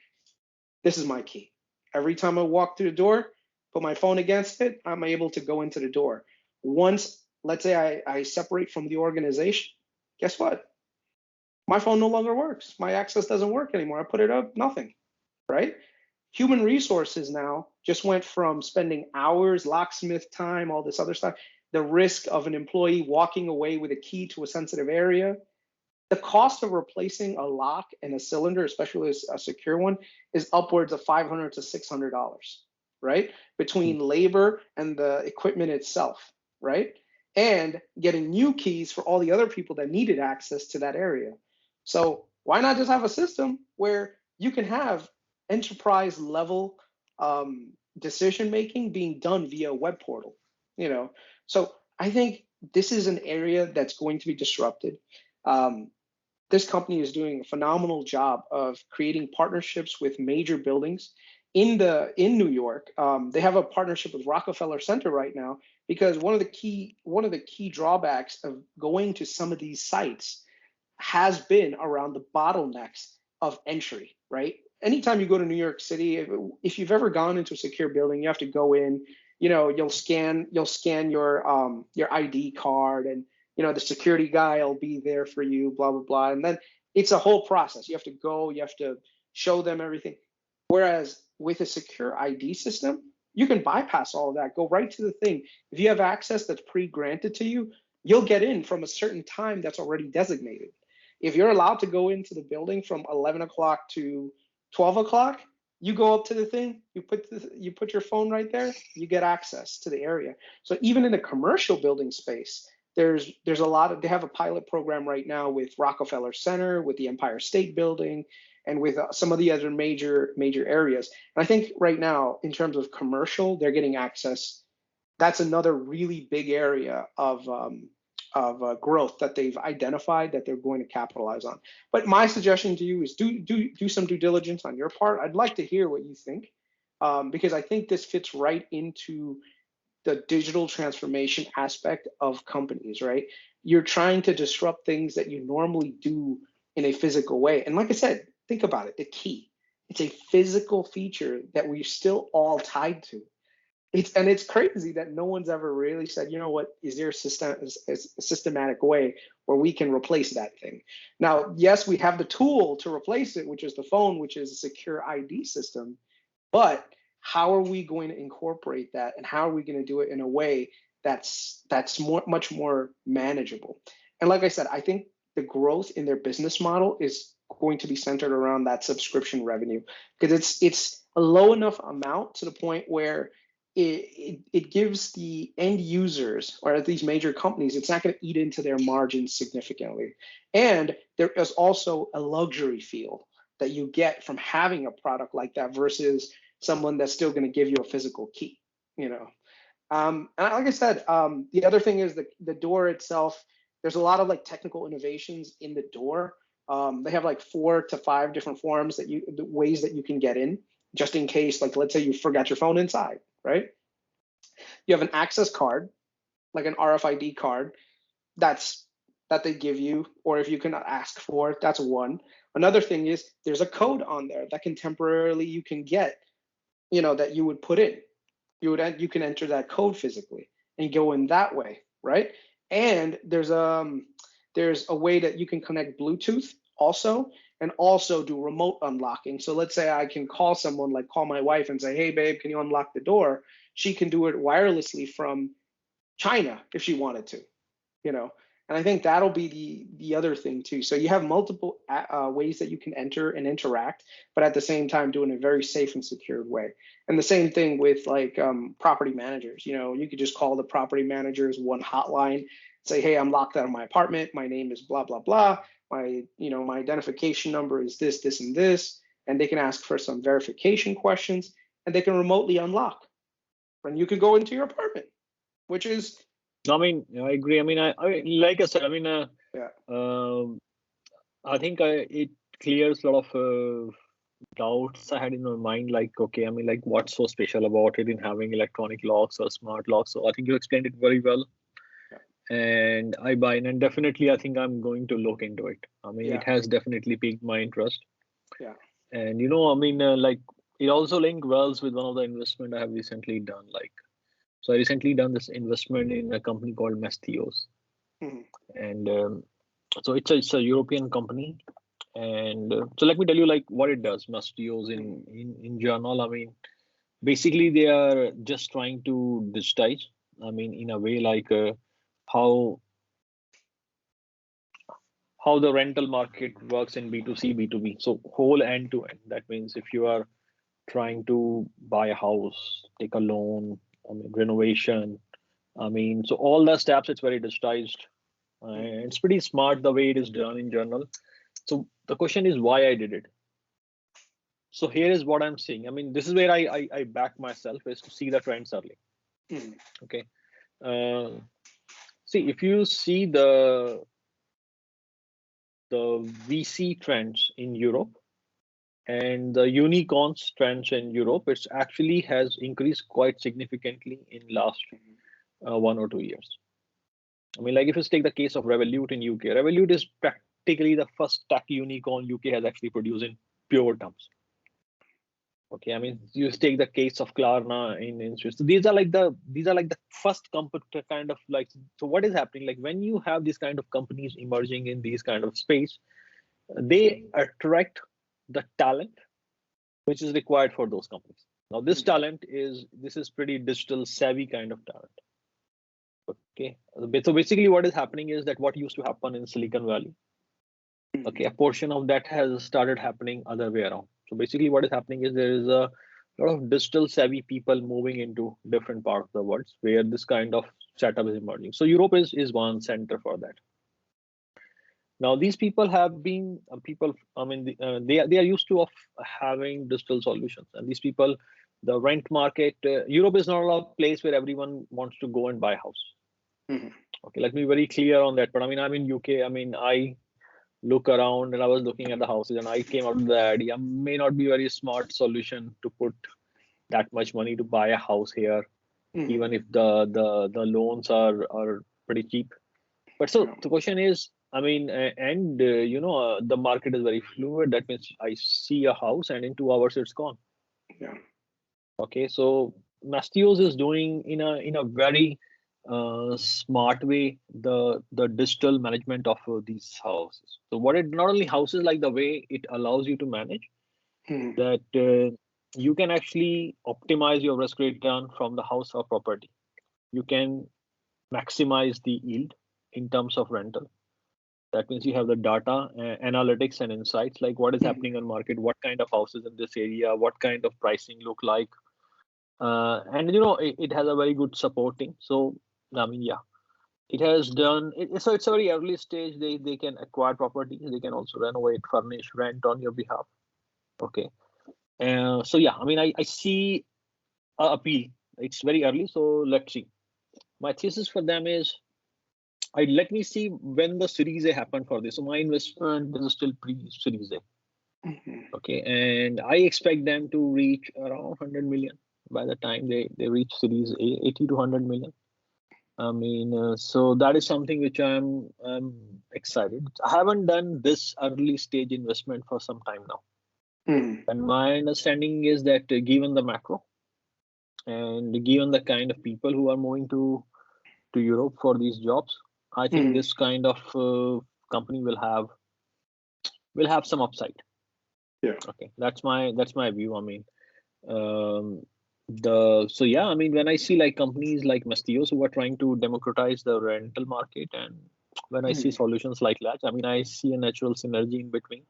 This is my key. Every time I walk through the door, put my phone against it, I'm able to go into the door. Once, let's say I separate from the organization, guess what? My phone no longer works. My access doesn't work anymore. I put it up, nothing, right? Human resources now just went from spending hours, locksmith time, all this other stuff, the risk of an employee walking away with a key to a sensitive area. The cost of replacing a lock and a cylinder, especially a secure one, is upwards of $500 to $600, right? Between labor and the equipment itself, right? And getting new keys for all the other people that needed access to that area. So why not just have a system where you can have enterprise level decision making being done via a web portal? So I think this is an area that's going to be disrupted. This company is doing a phenomenal job of creating partnerships with major buildings in New York. They have a partnership with Rockefeller Center right now, because one of the key drawbacks of going to some of these sites has been around the bottlenecks of entry, right? Anytime you go to New York City, if you've ever gone into a secure building, you have to go in, you'll scan your ID card, and the security guy will be there for you, blah, blah, blah. And then it's a whole process. You have to go, you have to show them everything. Whereas with a secure ID system, you can bypass all of that, go right to the thing. If you have access that's pre-granted to you, you'll get in from a certain time that's already designated. If you're allowed to go into the building from 11 o'clock to 12 o'clock, you go up to the thing, you put your phone right there, you get access to the area. So even in a commercial building space, there's they have a pilot program right now with Rockefeller Center, with the Empire State Building, and with some of the other major areas. And I think right now, in terms of commercial, they're getting access. That's another really big area of growth that they've identified that they're going to capitalize on. But my suggestion to you is do some due diligence on your part. I'd like to hear what you think, because I think this fits right into the digital transformation aspect of companies, right? You're trying to disrupt things that you normally do in a physical way. And like I said, think about it, the key. It's a physical feature that we're still all tied to. It's crazy that no one's ever really said, you know what, is there a systematic way where we can replace that thing? Now, yes, we have the tool to replace it, which is the phone, which is a secure ID system, but how are we going to incorporate that, and how are we going to do it in a way that's much more manageable? And like I said, I think the growth in their business model is going to be centered around that subscription revenue, because it's a low enough amount to the point where it gives the end users, or at these major companies, it's not going to eat into their margins significantly. And there is also a luxury feel that you get from having a product like that versus someone that's still going to give you a physical key, you know. And like I said, the other thing is the door itself. There's a lot of like technical innovations in the door. They have like 4 to 5 different forms the ways that you can get in, just in case, like let's say you forgot your phone inside, right? You have an access card, like an RFID card, that they give you, or if you cannot ask for it, that's one. Another thing is there's a code on there that can temporarily you can get, you know, that you would put in. You can enter that code physically and go in that way, right? And there's a way that you can connect Bluetooth also, and also do remote unlocking. So let's say I can call someone, like call my wife and say, hey babe, can you unlock the door? She can do it wirelessly from China if she wanted to, you know. And I think that'll be the other thing too. So you have multiple ways that you can enter and interact, but at the same time do it in a very safe and secured way. And the same thing with like property managers. You know, you could just call the property managers one hotline, say, hey, I'm locked out of my apartment. My name is blah blah blah. My identification number is this, this, and this, and they can ask for some verification questions, and they can remotely unlock, and you can go into your apartment, which is. I mean, I agree. I mean, I like I said, I mean, Yeah. I think it clears a lot of doubts I had in my mind. Like, okay, I mean, like, what's so special about it in having electronic locks or smart locks? So I think you explained it very well, and I buy in. And definitely, I think I'm going to look into it. I mean, it has definitely piqued my interest. Yeah. And you know, I mean, like, it also links well with one of the investment I have recently done. Like, so I recently done this investment in a company called Mestios, and so it's a European company, and so let me tell you like what it does. Mestios in general, I mean, basically they are just trying to digitize. I mean, in a way like how the rental market works in B2C, B2B. So whole end to end. That means if you are trying to buy a house, take a loan, I mean, renovation, I mean, so all the steps, it's very digitized. It's pretty smart the way it is done in general. So the question is why I did it. So here is what I'm seeing. I mean, this is where I back myself, is to see the trends early. Okay. See, if you see the VC trends in Europe and the unicorns trends in Europe, it actually has increased quite significantly in last 1 or 2 years. I mean, like if you take the case of Revolut in UK, Revolut is practically the first tech unicorn UK has actually produced in pure terms. Okay, I mean, you take the case of Klarna in Swiss. So these are like the first company kind of like. So what is happening? Like when you have these kind of companies emerging in these kind of space, they attract the talent which is required for those companies. Now this talent is pretty digital savvy kind of talent. Okay, so basically what is happening is that what used to happen in Silicon Valley, okay, a portion of that has started happening other way around. So basically what is happening is there is a lot of digital savvy people moving into different parts of the world where this kind of setup is emerging. So Europe is one center for that. Now these people have been people. I mean, they are used to of having digital solutions, and these people, the rent market, Europe is not a place where everyone wants to go and buy a house. Okay, let me be very clear on that. But I mean, I'm in UK. I mean, I look around and I was looking at the houses, and I came out with the idea may not be a very smart solution to put that much money to buy a house here even if the loans are pretty cheap. But so Yeah. the question is, I mean, the market is very fluid. That means I see a house and in 2 hours it's gone. Yeah. Okay, so Mastios is doing in a very smart way the digital management of these houses. So what it not only houses, like the way it allows you to manage Mhm. that you can actually optimize your risk return from the house or property. You can maximize the yield in terms of rental. That means you have the data, analytics, and insights, like what is Mhm. happening on market, what kind of houses in this area, what kind of pricing look like, and it has a very good supporting. So I mean, yeah, it has done. So it's a very early stage. They can acquire properties. They can also renovate, furnish, rent on your behalf. Okay. So yeah, I mean, I see a appeal. It's very early, so let's see. My thesis for them is, I let me see when the Series A happened for this. So my investment is still pre-Series A. Mhm. Okay, and I expect them to reach around 100 million by the time they reach Series A, 80 to 100 million. I mean, so that is something which I'm excited. I haven't done this early stage investment for some time now, Mhm. and my understanding is that given the macro and given the kind of people who are moving to Europe for these jobs, I think Mhm. this kind of company will have some upside. Yeah. Okay, that's my view. I mean, um, the so yeah, I mean, when I see like companies like Mastios who are trying to democratize the rental market, and when I see Mhm. solutions like Latch, I mean, I see a natural synergy in between.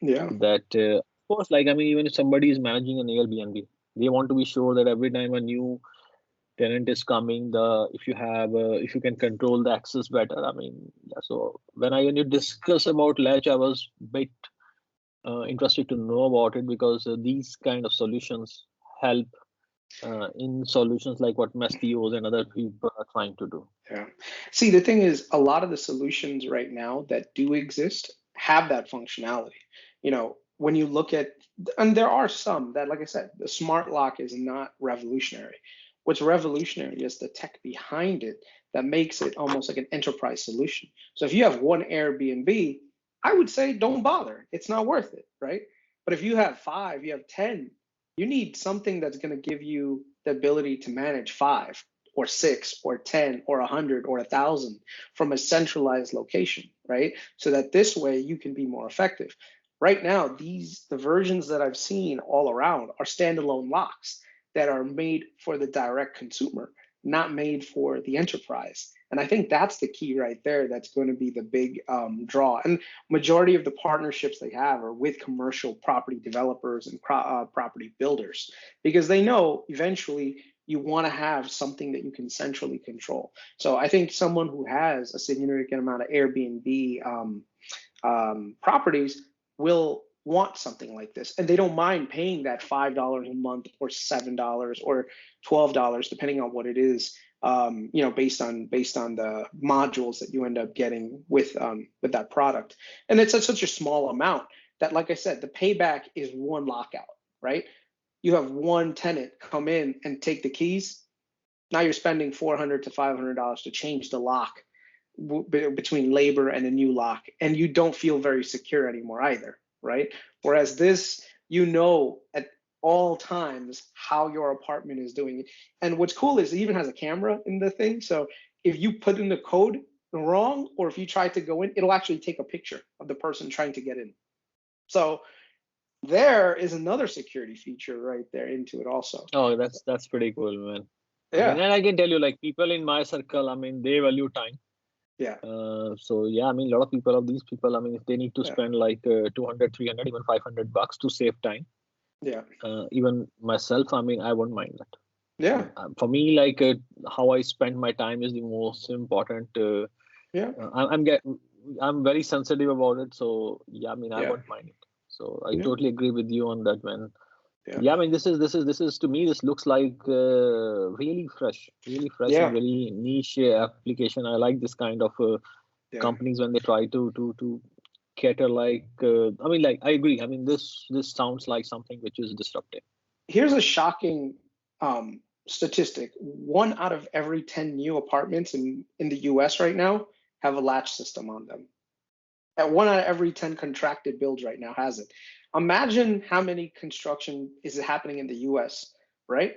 Yeah. That of course, like I mean, even if somebody is managing an Airbnb, they want to be sure that every time a new tenant is coming, if you can control the access better. I mean, yeah, so when you discuss about Latch, I was bit interested to know about it, because these kind of solutions help in solutions like what Mastios and other people are trying to do. Yeah. See, the thing is, a lot of the solutions right now that do exist have that functionality. When you look at, and there are some that, like I said, the smart lock is not revolutionary. What's revolutionary is the tech behind it that makes it almost like an enterprise solution. So if you have one Airbnb, I would say don't bother. It's not worth it, right? But if you have five, you have 10, you need something that's going to give you the ability to manage five or six or 10 or 100 or 1,000 from a centralized location, right? So that this way you can be more effective. Right now, the versions that I've seen all around are standalone locks that are made for the direct consumer, not made for the enterprise. And I think that's the key right there. That's going to be the big draw. And majority of the partnerships they have are with commercial property developers and property builders, because they know eventually you want to have something that you can centrally control. So I think someone who has a significant amount of Airbnb properties will want something like this, and they don't mind paying that $5 a month or $7 or $12, depending on what it is. Based on the modules that you end up getting with that product, and it's such a small amount that, like I said, the payback is one lockout, right? You have one tenant come in and take the keys. Now you're spending $400 to $500 to change the lock between labor and a new lock, and you don't feel very secure anymore either, right? Whereas this, at all times how your apartment is doing it. And what's cool is it even has a camera in the thing. So if you put in the code wrong, or if you try to go in, it'll actually take a picture of the person trying to get in. So there is another security feature right there into it also. Oh, that's pretty cool, man. I mean, Yeah, and I can tell you, like people in my circle, I mean, they value time. yeah, So yeah, I mean, a lot of people of these people, I mean, if they need to yeah, spend like 200, 300, even $500 to save time, yeah, even myself, I mean, I won't mind that. I yeah, mean, for me, like how I spend my time is the most important. yeah, I'm very sensitive about it, so yeah, I mean, I yeah, won't mind it. So I yeah, totally agree with you on that, man. yeah, Yeah, I mean, this is to me, this looks like really fresh and yeah, really niche application. I like this kind of yeah. companies when they try to cater like. I mean, like I agree. I mean, this sounds like something which is disruptive. Here's a shocking um, statistic: 1 out of every 10 new apartments in the US right now have a latch system on them. And 1 out of every 10 contracted builds right now has it. Imagine how many construction is happening in the US, right?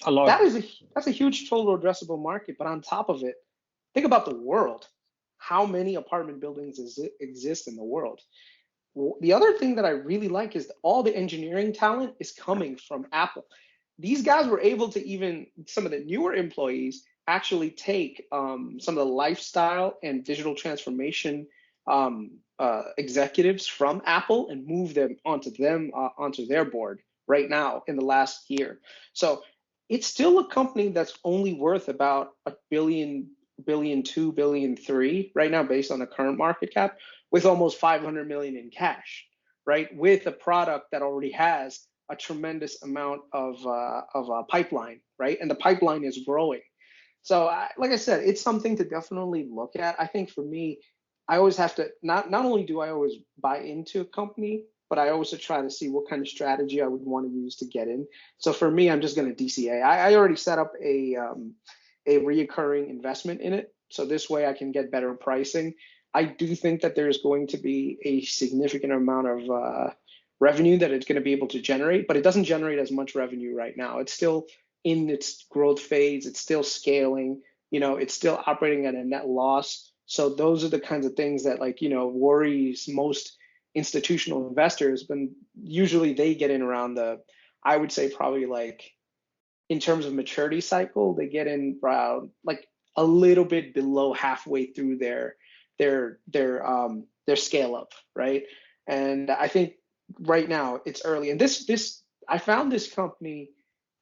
A lot. That's a huge total addressable market. But on top of it, think about the world. How many apartment buildings exist in the world? The other thing that I really like is that all the engineering talent is coming from Apple. These guys were able to, even some of the newer employees, actually take some of the lifestyle and digital transformation executives from Apple and move them onto their board right now in the last year. So it's still a company that's only worth about $1.2 billion, right now based on the current market cap, with almost 500 million in cash, right? With a product that already has a tremendous amount of pipeline, right? And the pipeline is growing. So, like I said, it's something to definitely look at. I think for me, I always have to not only do I always buy into a company, but I also try to see what kind of strategy I would want to use to get in. So for me, I'm just going to DCA. I already set up a reoccurring investment in it, so this way I can get better pricing. I do think that there's going to be a significant amount of revenue that it's going to be able to generate, but it doesn't generate as much revenue right now. It's still in its growth phase. It's still scaling. It's still operating at a net loss. So those are the kinds of things that worries most institutional investors. But usually they get in around I would say probably in terms of maturity cycle, they get in around a little bit below halfway through their scale up, right? And I think right now it's early. And this I found this company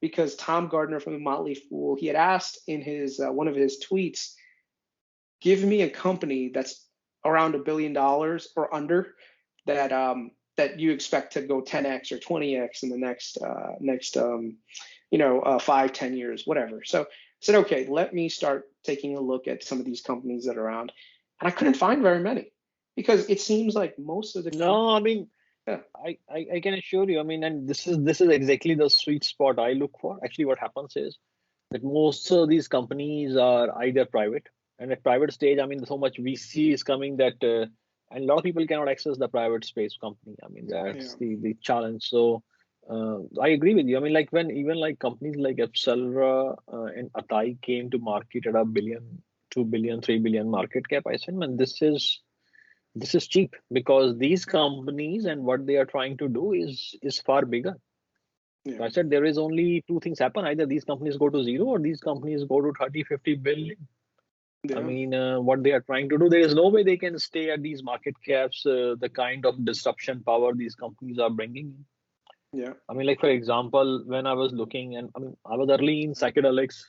because Tom Gardner from the Motley Fool, he had asked in his one of his tweets, give me a company that's around $1 billion or under that you expect to go 10x or 20x in the next 5-10 years, whatever. So I said, okay, let me start taking a look at some of these companies that are around, and I couldn't find very many because it seems like most of the No, I mean, yeah. I can assure you, I mean, and this is exactly the sweet spot I look for. Actually, what happens is that most of these companies are either private, and at private stage, I mean, so much VC is coming that and a lot of people cannot access the private space company. I mean, that's the challenge. So I agree with you. I mean, like when even like companies like Epsilra and Atai came to market at $1 billion, $2 billion, $3 billion market cap, I said, man, this is cheap, because these companies and what they are trying to do is far bigger. So I said there is only two things happen: either these companies go to zero or these companies go to 30-50 billion. I mean, what they are trying to do, there is no way they can stay at these market caps, the kind of disruption power these companies are bringing. I mean, like for example, when I was looking, and I mean, I was early in psychedelics,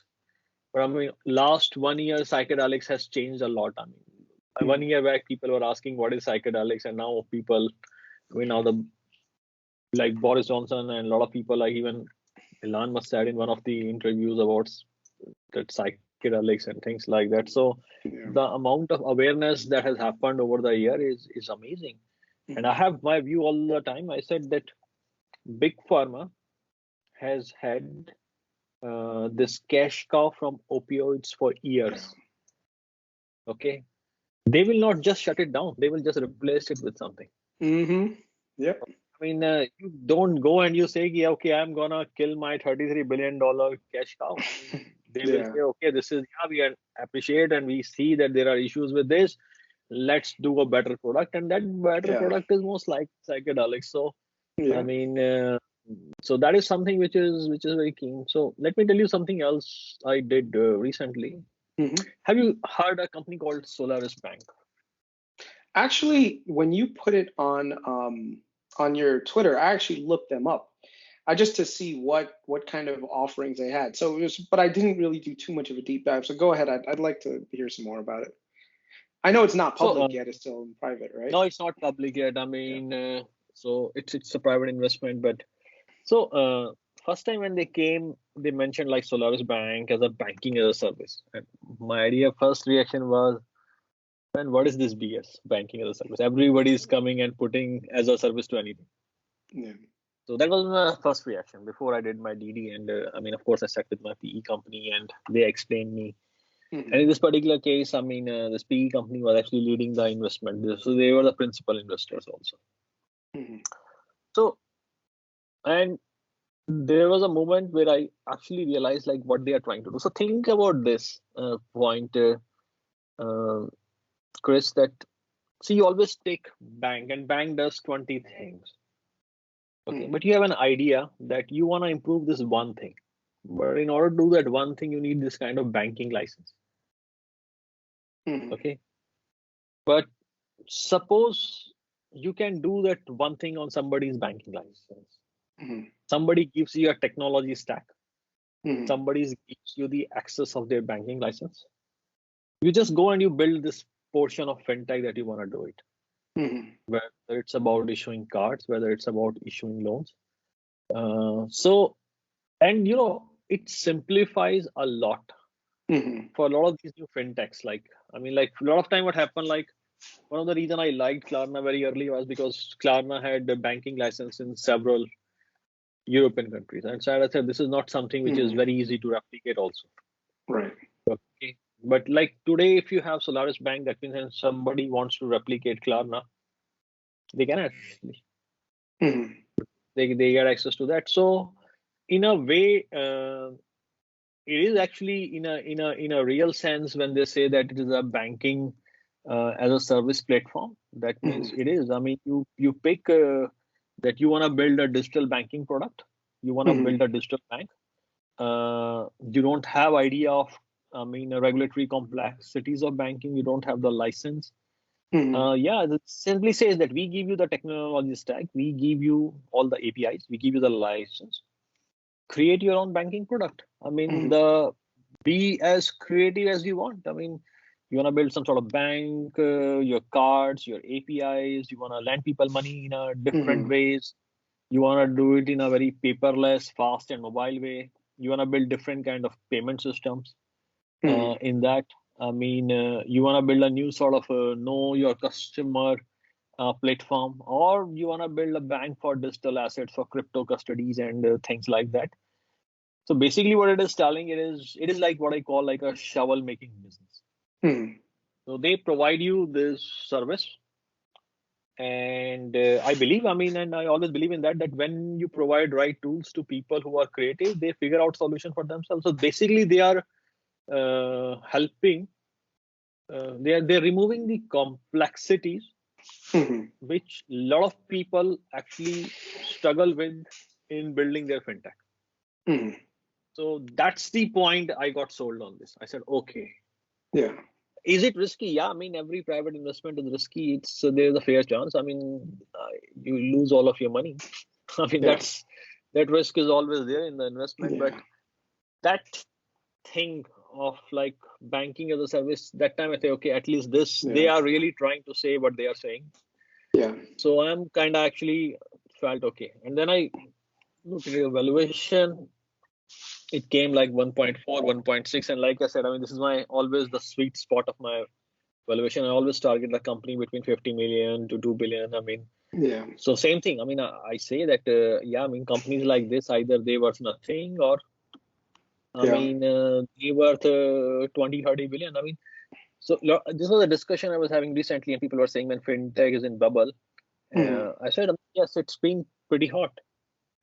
but I mean, last 1 year, psychedelics has changed a lot. I mean, 1 year back, people were asking what is psychedelics, and now people, I mean, now like Boris Johnson and a lot of people, like even Elon Musk said in one of the interviews about that psychedelics and things like that. So the amount of awareness that has happened over the year is amazing. And I have my view all the time. I said that Big Pharma has had this cash cow from opioids for years. Okay. They will not just shut it down. They will just replace it with something. Yep. I mean, you don't go and you say, okay, I'm going to kill my $33 billion cash cow. They will say, okay, this is, we appreciate and we see that there are issues with this. Let's do a better product. And that better product is most like psychedelics. So, I mean, so that is something which is very keen. So let me tell you something else I did recently. Have you heard a company called SolarisBank? Actually, when you put it on your Twitter, I actually looked them up, just to see what kind of offerings they had. So but I didn't really do too much of a deep dive. So go ahead. I'd like to hear some more about it. I know it's not public yet; it's still in private, right? No, it's not public yet. I mean, so it's a private investment. But so first time when they came, they mentioned like SolarisBank as a banking as a service. And my first reaction was, man, what is this BS, banking as a service? Everybody is coming and putting as a service to anything. So that was my first reaction before I did my DD. And I mean, of course, I sat with my PE company and they explained me. And in this particular case, I mean, this PE company was actually leading the investment. So they were the principal investors also. So, and there was a moment where I actually realized like what they are trying to do. So think about this point, Kris, that see, you always take bank and bank does 20 things. Okay, but you have an idea that you want to improve this one thing. But in order to do that one thing, you need this kind of banking license. Okay. But suppose you can do that one thing on somebody's banking license. Somebody gives you a technology stack. Somebody gives you the access of their banking license. You just go and you build this portion of fintech that you want to do it. Whether it's about issuing cards, whether it's about issuing loans. And you know, it simplifies a lot for a lot of these new fintechs. Like, I mean, like a lot of time what happened, like one of the reason I liked Klarna very early was because Klarna had a banking license in several European countries. And so I said, this is not something which is very easy to replicate also. Right. Okay. But like today, if you have SolarisBank, that means somebody wants to replicate Klarna, they can actually. They get access to that. So in a way, it is actually in a real sense when they say that it is a banking as a service platform. That means it is. I mean, you pick that you want to build a digital banking product. You want to build a digital bank. You don't have idea of, I mean, regulatory complexities of banking. You don't have the license. It simply says that we give you the technology stack. We give you all the APIs. We give you the license. Create your own banking product. I mean, be as creative as you want. I mean, you want to build some sort of bank, your cards, your APIs. You want to lend people money in a different ways. You want to do it in a very paperless, fast, and mobile way. You want to build different kind of payment systems. In that, I mean, you want to build a new sort of know your customer platform, or you want to build a bank for digital assets, for crypto custodies and things like that. So basically what it is telling, it is like what I call like a shovel making business. So they provide you this service. And I believe, I mean, and I always believe in that when you provide right tools to people who are creative, they figure out solution for themselves. So basically they are helping, they're removing the complexities which a lot of people actually struggle with in building their fintech. So that's the point I got sold on this. I said, okay. Yeah. Is it risky? Yeah, I mean, every private investment is risky. There's a fair chance. I mean, you lose all of your money. I mean, that risk is always there in the investment. But that thing of like banking as a service, that time I say, okay, at least this, they are really trying to say what they are saying. Yeah. So I'm kind of actually felt okay. And then I looked at the valuation. It came like 1.4, 1.6. And like I said, I mean, this is always the sweet spot of my valuation. I always target the company between 50 million to 2 billion. I mean, so same thing. I mean, I say that, I mean, companies like this, either they worth nothing or, I mean, they worth 20, 30 billion. I mean, so this was a discussion I was having recently, and people were saying when fintech is in bubble. I said, yes, it's been pretty hot.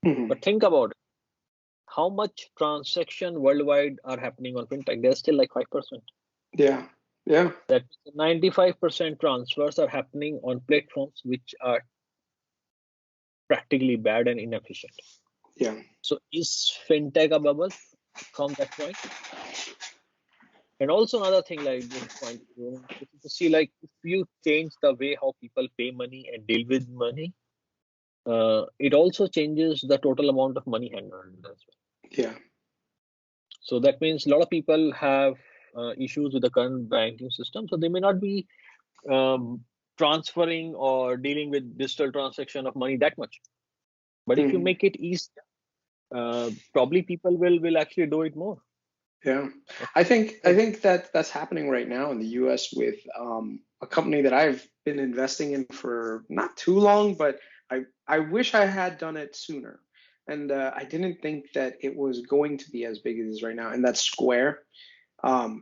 But think about it. How much transaction worldwide are happening on fintech? They're still like 5%. Yeah. That 95% transfers are happening on platforms which are practically bad and inefficient. Yeah. So is fintech a bubble from that point? And also another thing like this point, to see like if you change the way how people pay money and deal with money, it also changes the total amount of money handled as well. Yeah. So that means a lot of people have issues with the current banking system. So they may not be transferring or dealing with digital transaction of money that much. But if you make it easy, probably people will actually do it more. Yeah, I think that's happening right now in the U.S. with a company that I've been investing in for not too long, but I wish I had done it sooner. And I didn't think that it was going to be as big as it is right now. And that's Square.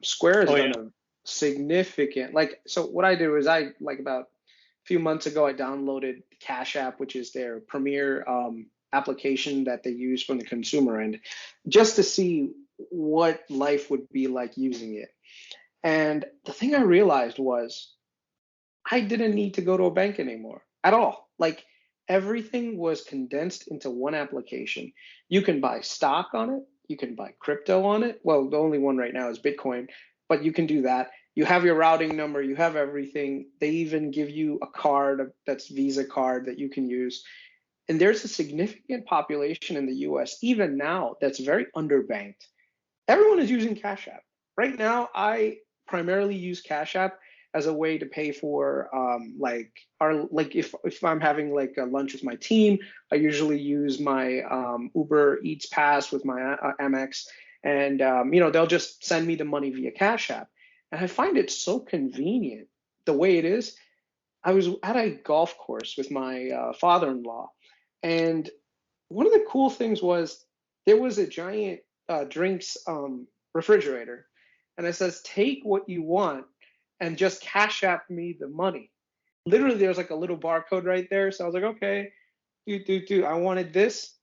Square has Oh done yeah. a significant, like, so what I do is like about a few months ago, I downloaded Cash App, which is their premier application that they use from the consumer end, just to see what life would be like using it. And the thing I realized was I didn't need to go to a bank anymore at all. Like everything was condensed into one application. You can buy stock on it, you can buy crypto on it. Well, the only one right now is Bitcoin, but you can do that. You have your routing number, you have everything. They even give you a card that's Visa card that you can use. And there's a significant population in the US, even now, that's very underbanked. Everyone is using Cash App. Right now, I primarily use Cash App as a way to pay for like if I'm having like a lunch with my team, I usually use my Uber Eats pass with my Amex, and they'll just send me the money via Cash App, and I find it so convenient the way it is. I was at a golf course with my father-in-law, and one of the cool things was there was a giant drinks refrigerator, and it says take what you want and just cash app me the money. Literally, there's like a little barcode right there. So I was like, okay, do. I wanted this.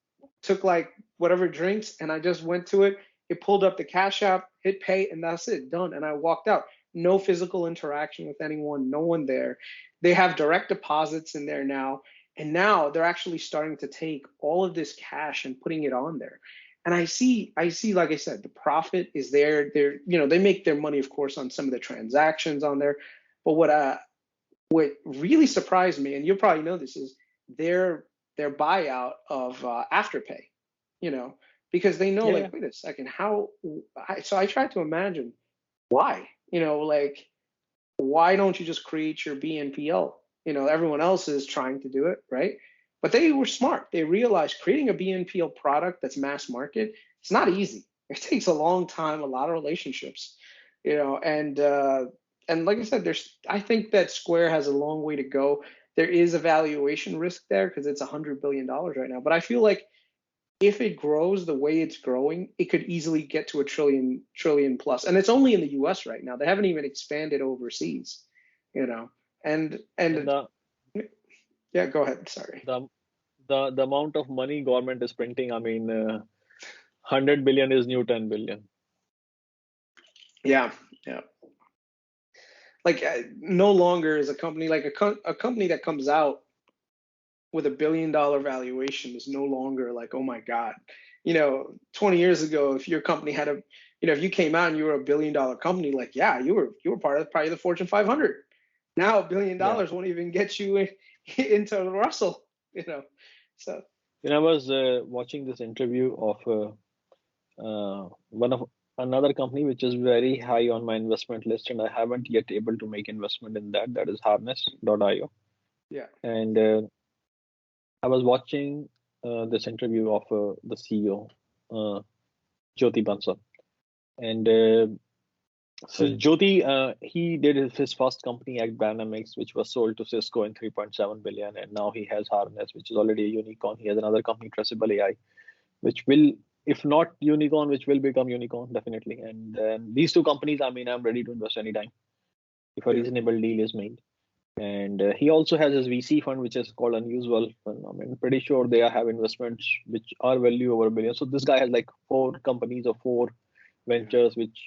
Took like whatever drinks, and I just went to it. It pulled up the cash app, hit pay, and that's it, done. And I walked out. No physical interaction with anyone, no one there. They have direct deposits in there now. And now they're actually starting to take all of this cash and putting it on there. And I see, like I said, the profit is there. They make their money, of course, on some of the transactions on there. But what really surprised me, and you'll probably know this, is their buyout of Afterpay. You know, because they know, Yeah, yeah. like, wait a second, so I tried to imagine why. Like, why don't you just create your BNPL? Everyone else is trying to do it, right? But they were smart. They realized creating a BNPL product that's mass market, it's not easy. It takes a long time, a lot of relationships, and like I said, I think that Square has a long way to go. There is a valuation risk there because it's $100 billion right now. But I feel like if it grows the way it's growing, it could easily get to a trillion plus. And it's only in the US right now. They haven't even expanded overseas, you know. And And yeah, go ahead. Sorry. the the amount of money government is printing, 100 billion is new 10 billion. Yeah, yeah. Like no longer is a company like a company that comes out with $1 billion valuation is no longer like, oh my God. 20 years ago, if your company had if you came out and you were $1 billion company, like, yeah, you were part of probably the Fortune 500. Now $1 billion Yeah. won't even get you into the Russell, So I was watching this interview of one of another company which is very high on my investment list, and I haven't yet able to make investment in that. That is Harness.io. yeah. And I was watching this interview of the CEO, uh, Jyoti Bansal. And so Jyoti, he did his first company, Act Dynamics, which was sold to Cisco in 3.7 billion, and now he has Harness, which is already a unicorn. He has another company, Traceable AI, which will, if not unicorn, which will become unicorn definitely. And these two companies, I'm ready to invest anytime if a Yeah. reasonable deal is made. And he also has his VC fund, which is called Unusual Fund. Pretty sure they have investments which are value over a billion. So this guy has like 4 companies or 4 ventures which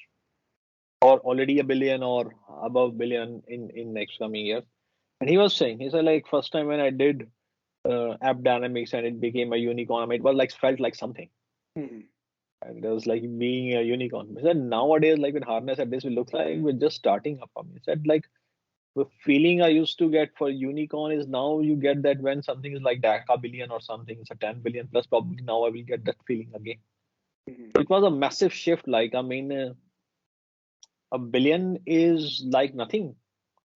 are already a billion or above billion in next coming years. And he said like first time when I did App Dynamics and it became a unicorn, it was like felt like something. Mhm. And it was like being a unicorn. He said nowadays, like with Harness at this, will look like we're just starting up. He said like the feeling I used to get for unicorn is now you get that when something is like Daka billion or something, it's a 10 billion plus, probably now I will get that feeling again. Mhm. It was a massive shift. Like, a billion is like nothing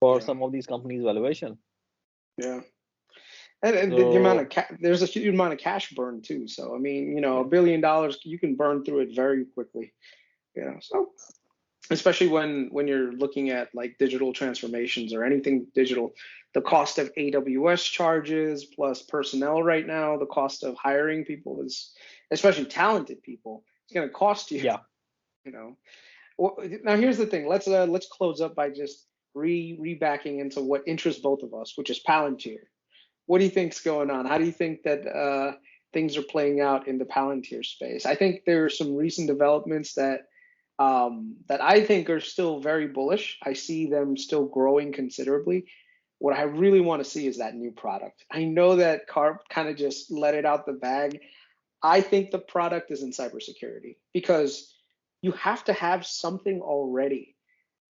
for Yeah. some of these companies' valuation. Yeah. And the amount So, of there's a huge amount of cash burn too. So I mean, yeah. $1 billion, you can burn through it very quickly. So especially when you're looking at like digital transformations or anything digital. The cost of AWS charges plus personnel right now, the cost of hiring people is, especially talented people, it's going to cost you. Yeah. You know. Well, now here's the thing. Let's close up by just rebacking into what interests both of us, which is Palantir. What do you think's going on? How do you think that things are playing out in the Palantir space? I think there are some recent developments that I think are still very bullish. I see them still growing considerably. What I really want to see is that new product. I know that Carp kind of just let it out the bag. I think the product is in cybersecurity because you have to have something already.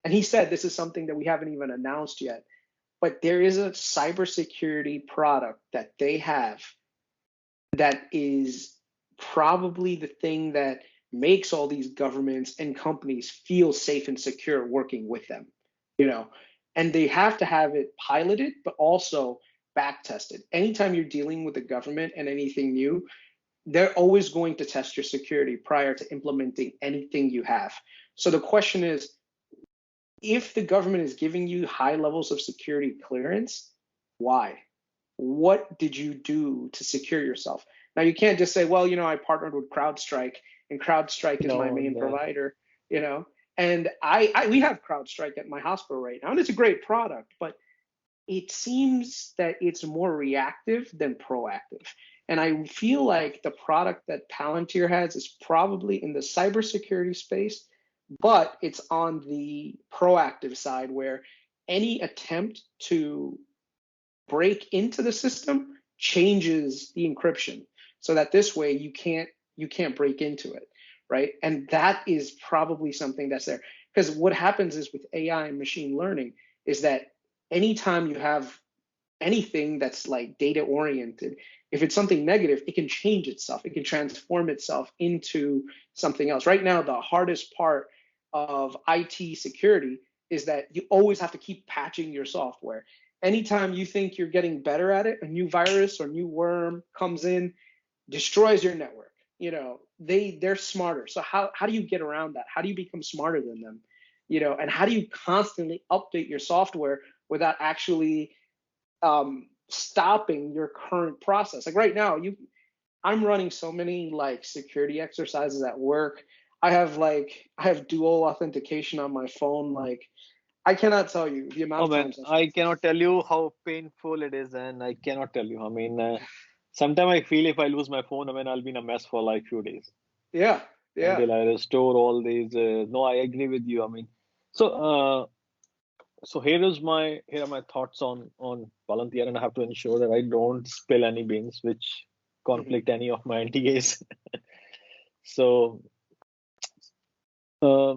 And he said this is something that we haven't even announced yet, but there is a cybersecurity product that they have that is probably the thing that makes all these governments and companies feel safe and secure working with them, you know. And they have to have it piloted, but also back tested. Anytime you're dealing with the government and anything new, they're always going to test your security prior to implementing anything you have. So the question is, if the government is giving you high levels of security clearance, why? What did you do to secure yourself? Now you can't just say, well, I partnered with CrowdStrike and CrowdStrike is my No, main no. provider, you know. And we have CrowdStrike at my hospital right now, and it's a great product, but it seems that it's more reactive than proactive. And I feel like the product that Palantir has is probably in the cybersecurity space, but it's on the proactive side where any attempt to break into the system changes the encryption so that this way you can't break into it, right? And that is probably something that's there, because what happens is with AI and machine learning is that anytime you have anything that's like data oriented, if it's something negative, it can change itself, it can transform itself into something else. Right now, the hardest part of IT security is that you always have to keep patching your software. Anytime you think you're getting better at it, a new virus or new worm comes in, destroys your network. They're smarter. So how do you get around that? How do you become smarter than them? And how do you constantly update your software without actually stopping your current process? Like right now, I'm running so many like security exercises at work. I have dual authentication on my phone. Like I cannot tell you the amount Oh of man, times I've I fixed cannot this. tell you how painful it is, and I cannot tell you. I mean, sometimes I feel if I lose my phone, I mean, I'll be in a mess for like few days Yeah, yeah. until I restore all these. No, I agree with you. I mean, so here are my thoughts on Palantir, and I have to ensure that I don't spill any beans which Mhm. conflict any of my NTAs. So, uh,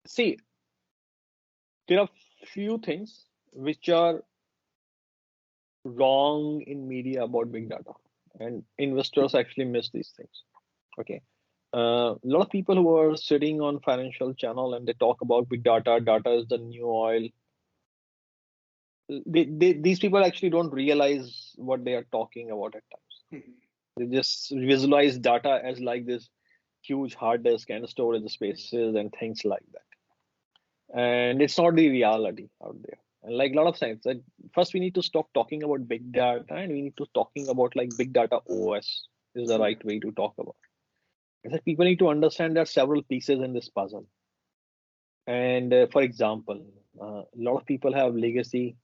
see, there are few things which are wrong in media about big data, and investors actually miss these things. Okay, a lot of people who are sitting on financial channel and they talk about big data, data is the new oil. These people actually don't realize what they are talking about at times. Mhm. They just visualize data as like this huge hard disk and storage spaces and things like that, and it's not the reality out there. And like a lot of times, that first we need to stop talking about big data and we need to talking about like big data OS is the Yeah. right way to talk about. Is that people need to understand there are several pieces in this puzzle. And for example, a lot of people have legacy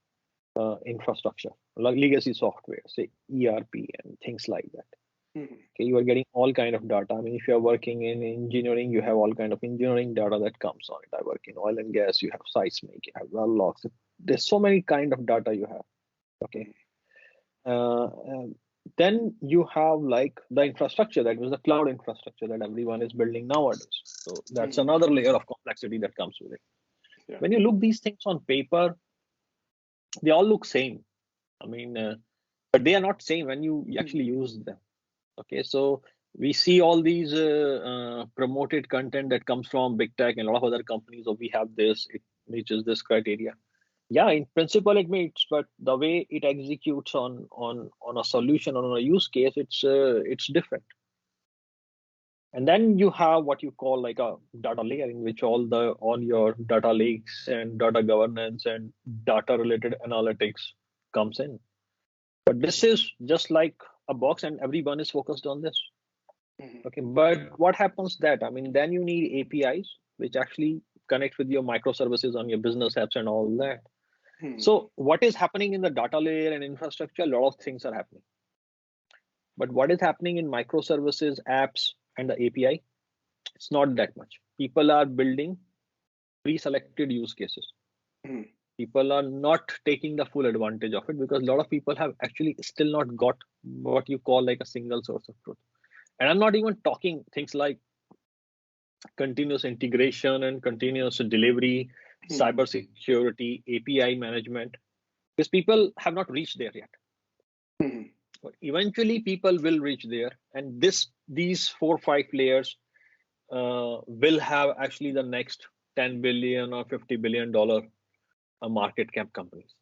infrastructure, like legacy software, say ERP and things like that. Mhm. Okay, you are getting all kind of data. I mean, if you are working in engineering, you have all kind of engineering data that comes on it. I work in oil and gas, you have seismic, you have well logs. There's so many kind of data you have. Okay. Mhm. Uh, um, then you have like the infrastructure, that was the cloud infrastructure that everyone is building nowadays. So that's Mhm. another layer of complexity that comes with it. Yeah. When you look these things on paper, they all look same. I mean, but they are not same when you Mhm. actually use them. Okay, so we see all these promoted content that comes from big tech and a lot of other companies. Oh, we have this, it reaches this criteria. Yeah, in principle it meets, but the way it executes on a solution or on a use case, it's different. And then you have what you call like a data layer, in which all your data lakes and data governance and data related analytics comes in. But this is just like a box, and everyone is focused on this. Okay, but what happens that, I mean, then you need APIs which actually connect with your microservices on your business apps and all that. So what is happening in the data layer and infrastructure? A lot of things are happening. But what is happening in microservices, apps, and the API? It's not that much. People are building pre-selected use cases. People are not taking the full advantage of it, because a lot of people have actually still not got what you call like a single source of truth. And I'm not even talking things like continuous integration and continuous delivery, cybersecurity, API management, because people have not reached there yet. But eventually people will reach there, and these 4 or 5 layers will have actually the next 10 billion or $50 billion market cap companies.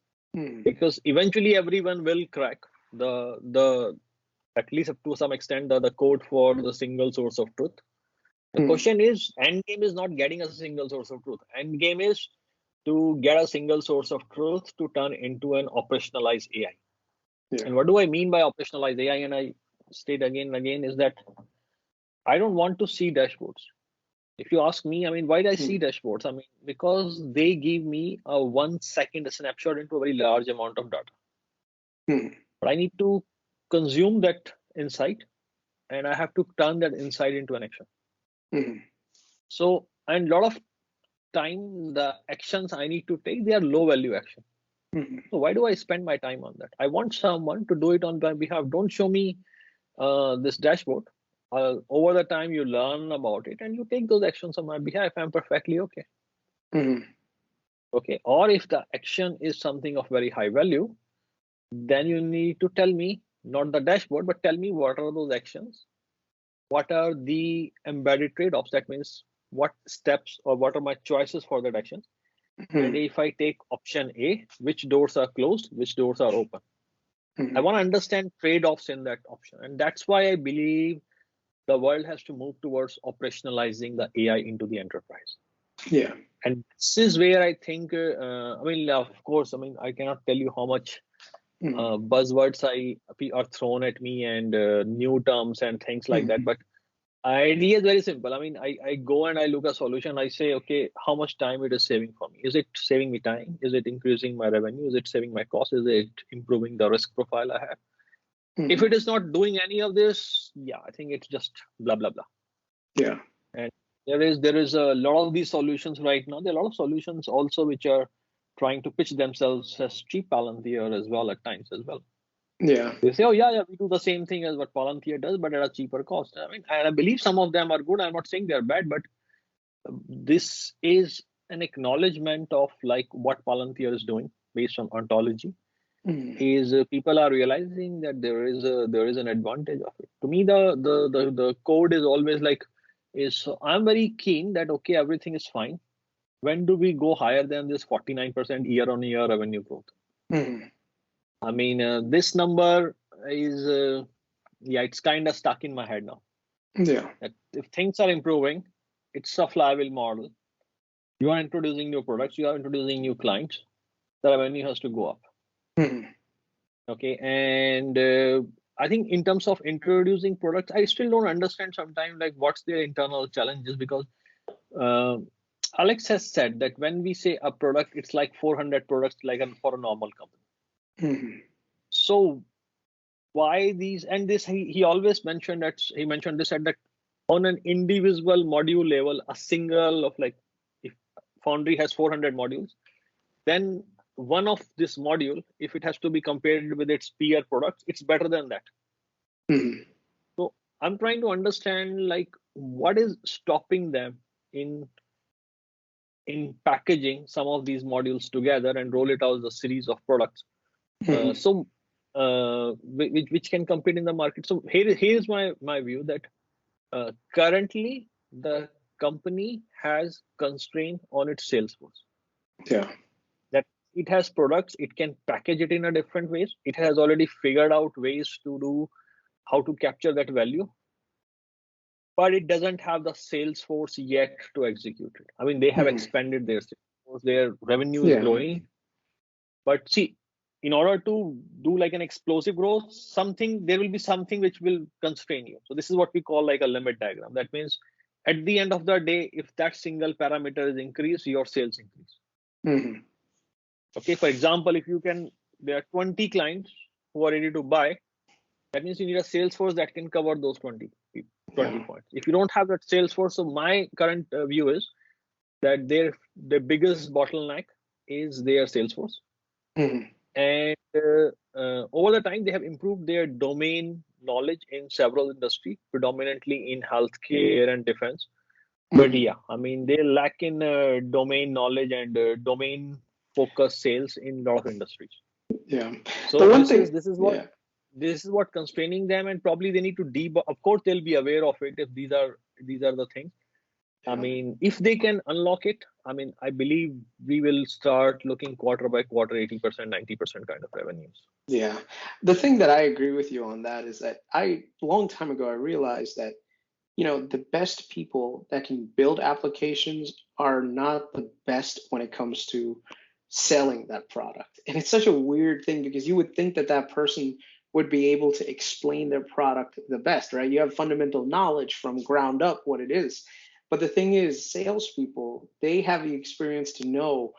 Because eventually everyone will crack the at least up to some extent the code for the single source of truth. The question is, end game is not getting a single source of truth. End game is to get a single source of truth to turn into an operationalized AI. And what do I mean by operationalized AI? And I state again and again is that I don't want to see dashboards. If you ask me, I mean, why do I see dashboards? I mean, because they give me a 1 second snapshot into a very large amount of data. But I need to consume that insight, and I have to turn that insight into an action. So, and a lot of time, the actions I need to take, they are low value action. So why do I spend my time on that? I want someone to do it on my behalf. Don't show me this dashboard. Over the time you learn about it and you take those actions on my behalf. I'm perfectly okay. Okay. Or if the action is something of very high value, then you need to tell me, not the dashboard, but tell me what are those actions? What are the embedded trade-offs? That means what steps or what are my choices for that action? And if I take option A, which doors are closed, which doors are open? I want to understand trade-offs in that option. And that's why I believe the world has to move towards operationalizing the AI into the enterprise. Yeah. And this is where I think, I mean, of course, I mean, I cannot tell you how much buzzwords are thrown at me and new terms and things like that. But idea is very simple. I mean, I go and I look at a solution. I say, okay, how much time it is saving for me? Is it saving me time? Is it increasing my revenue? Is it saving my cost? Is it improving the risk profile I have? If it is not doing any of this, yeah, I think it's just blah, blah, blah. Yeah. And there is a lot of these solutions right now. There are a lot of solutions also which are trying to pitch themselves as cheap Palantir as well at times as well. Yeah. They say, oh, yeah, we do the same thing as what Palantir does, but at a cheaper cost. I mean, and I believe some of them are good. I'm not saying they're bad, but this is an acknowledgement of like what Palantir is doing based on ontology. Is people are realizing that there is an advantage of it. To me, the code is always like so I'm very keen that okay, everything is fine. When do we go higher than this 49% year-on-year revenue growth? I mean, this number is it's kind of stuck in my head now. Yeah. That if things are improving, it's a flywheel model. You are introducing new products, you are introducing new clients, the revenue has to go up. Okay, and I think in terms of introducing products, I still don't understand sometimes like what's their internal challenges, because Alex has said that when we say a product, it's like 400 products like for a normal company. So why these, and this he always mentioned that that on an individual module level, a single of like, if Foundry has 400 modules, then one of this module, if it has to be compared with its peer products, it's better than that. So I'm trying to understand like what is stopping them in packaging some of these modules together and roll it out as a series of products. So which can compete in the market. So here's my view that currently the company has constraint on its sales force. Yeah. That it has products, it can package it in a different ways. It has already figured out ways to do how to capture that value. but it doesn't have the sales force yet to execute it. I mean, they have expanded their sales force, their revenue is Yeah. growing. But see, in order to do like an explosive growth, there will be something which will constrain you. So this is what we call like a limit diagram. That means at the end of the day, if that single parameter is increased, your sales increase. Mm-hmm. Okay, for example, there are 20 clients who are ready to buy. That means you need a sales force that can cover those 20 points. If you don't have that sales force, so my current view is that the biggest bottleneck is their sales force. Mm-hmm. And over the time, they have improved their domain knowledge in several industries, predominantly in healthcare and defense. But yeah, I mean, they lack in domain knowledge and domain focused sales in a lot of industries. Yeah. So The one this thing, is what constraining them, and probably they need to debug. Of course, they'll be aware of it if these are the things. I mean, if they can unlock it, I mean, I believe we will start looking quarter by quarter, 80%, 90% kind of revenues. Yeah. The thing that I agree with you on that is that a long time ago, I realized that, the best people that can build applications are not the best when it comes to selling that product. And it's such a weird thing because you would think that that person would be able to explain their product the best, right? You have fundamental knowledge from ground up what it is. But the thing is, salespeople, they have the experience to know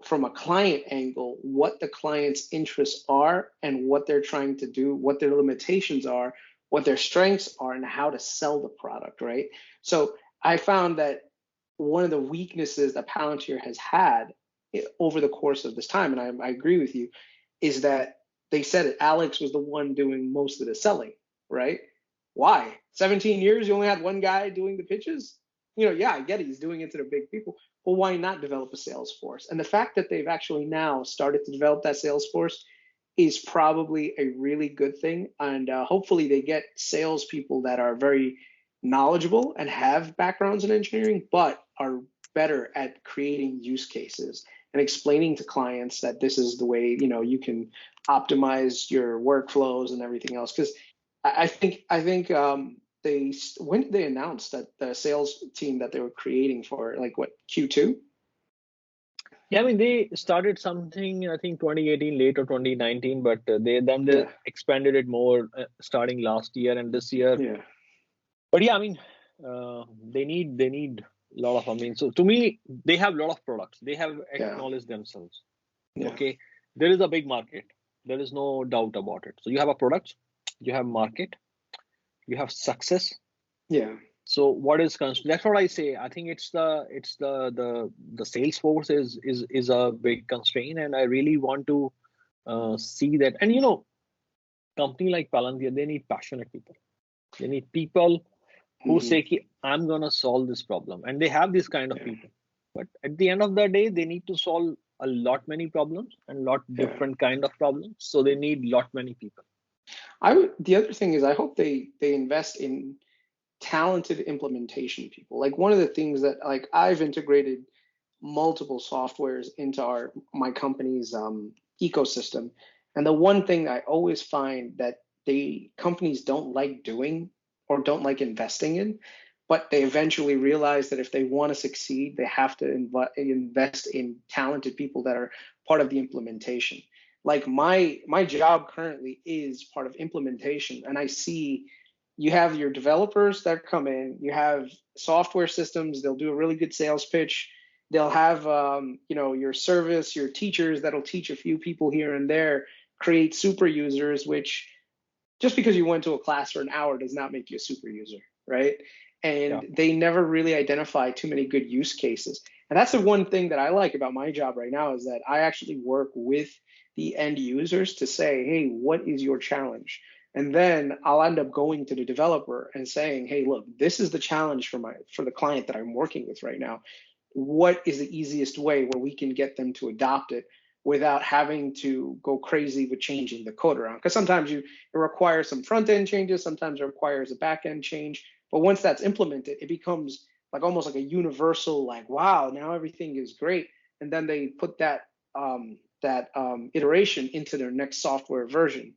from a client angle what the client's interests are and what they're trying to do, what their limitations are, what their strengths are, and how to sell the product, right? So I found that one of the weaknesses that Palantir has had over the course of this time, and I agree with you, is that they said it, Alex was the one doing most of the selling, right? Why? 17 years, you only had one guy doing the pitches? Yeah, I get it, he's doing it to the big people. Well, why not develop a sales force? And the fact that they've actually now started to develop that sales force is probably a really good thing. And hopefully they get salespeople that are very knowledgeable and have backgrounds in engineering, but are better at creating use cases and explaining to clients that this is the way, you can optimize your workflows and everything else. Because I think when did they announce that the sales team that they were creating for Q2? Yeah, I mean, they started something, I think 2018, late or 2019, but they expanded it more starting last year and this year. Yeah. But yeah, I mean, they need a lot of, I mean, so to me, they have a lot of products. They have acknowledged themselves. Yeah. Okay. There is a big market. There is no doubt about it. So you have a product, you have market, you have success. Yeah. So what is that's what I say. I think it's the sales force is a big constraint, and I really want to see that. And company like Palantir, they need passionate people. They need people who say, "I'm gonna solve this problem," and they have this kind of people. But at the end of the day, they need to solve a lot many problems and lot different kind of problems. So they need lot many people. The other thing is, I hope they invest in talented implementation people. Like one of the things that I've integrated multiple softwares into my company's ecosystem, and the one thing I always find that companies don't like doing or don't like investing in, but they eventually realize that if they want to succeed, they have to invest in talented people that are part of the implementation. Like my job currently is part of implementation, and I see you have your developers that come in, you have software systems, they'll do a really good sales pitch. They'll have, your service, your teachers that'll teach a few people here and there, create super users, which just because you went to a class for an hour does not make you a super user, right? And they never really identify too many good use cases. And that's the one thing that I like about my job right now is that I actually work with the end users to say, hey, what is your challenge? And then I'll end up going to the developer and saying, hey, look, this is the challenge for the client that I'm working with right now. What is the easiest way where we can get them to adopt it without having to go crazy with changing the code around? Because sometimes it requires some front end changes, sometimes it requires a back end change. But once that's implemented, it becomes almost like a universal, wow, now everything is great. And then they put that iteration into their next software version.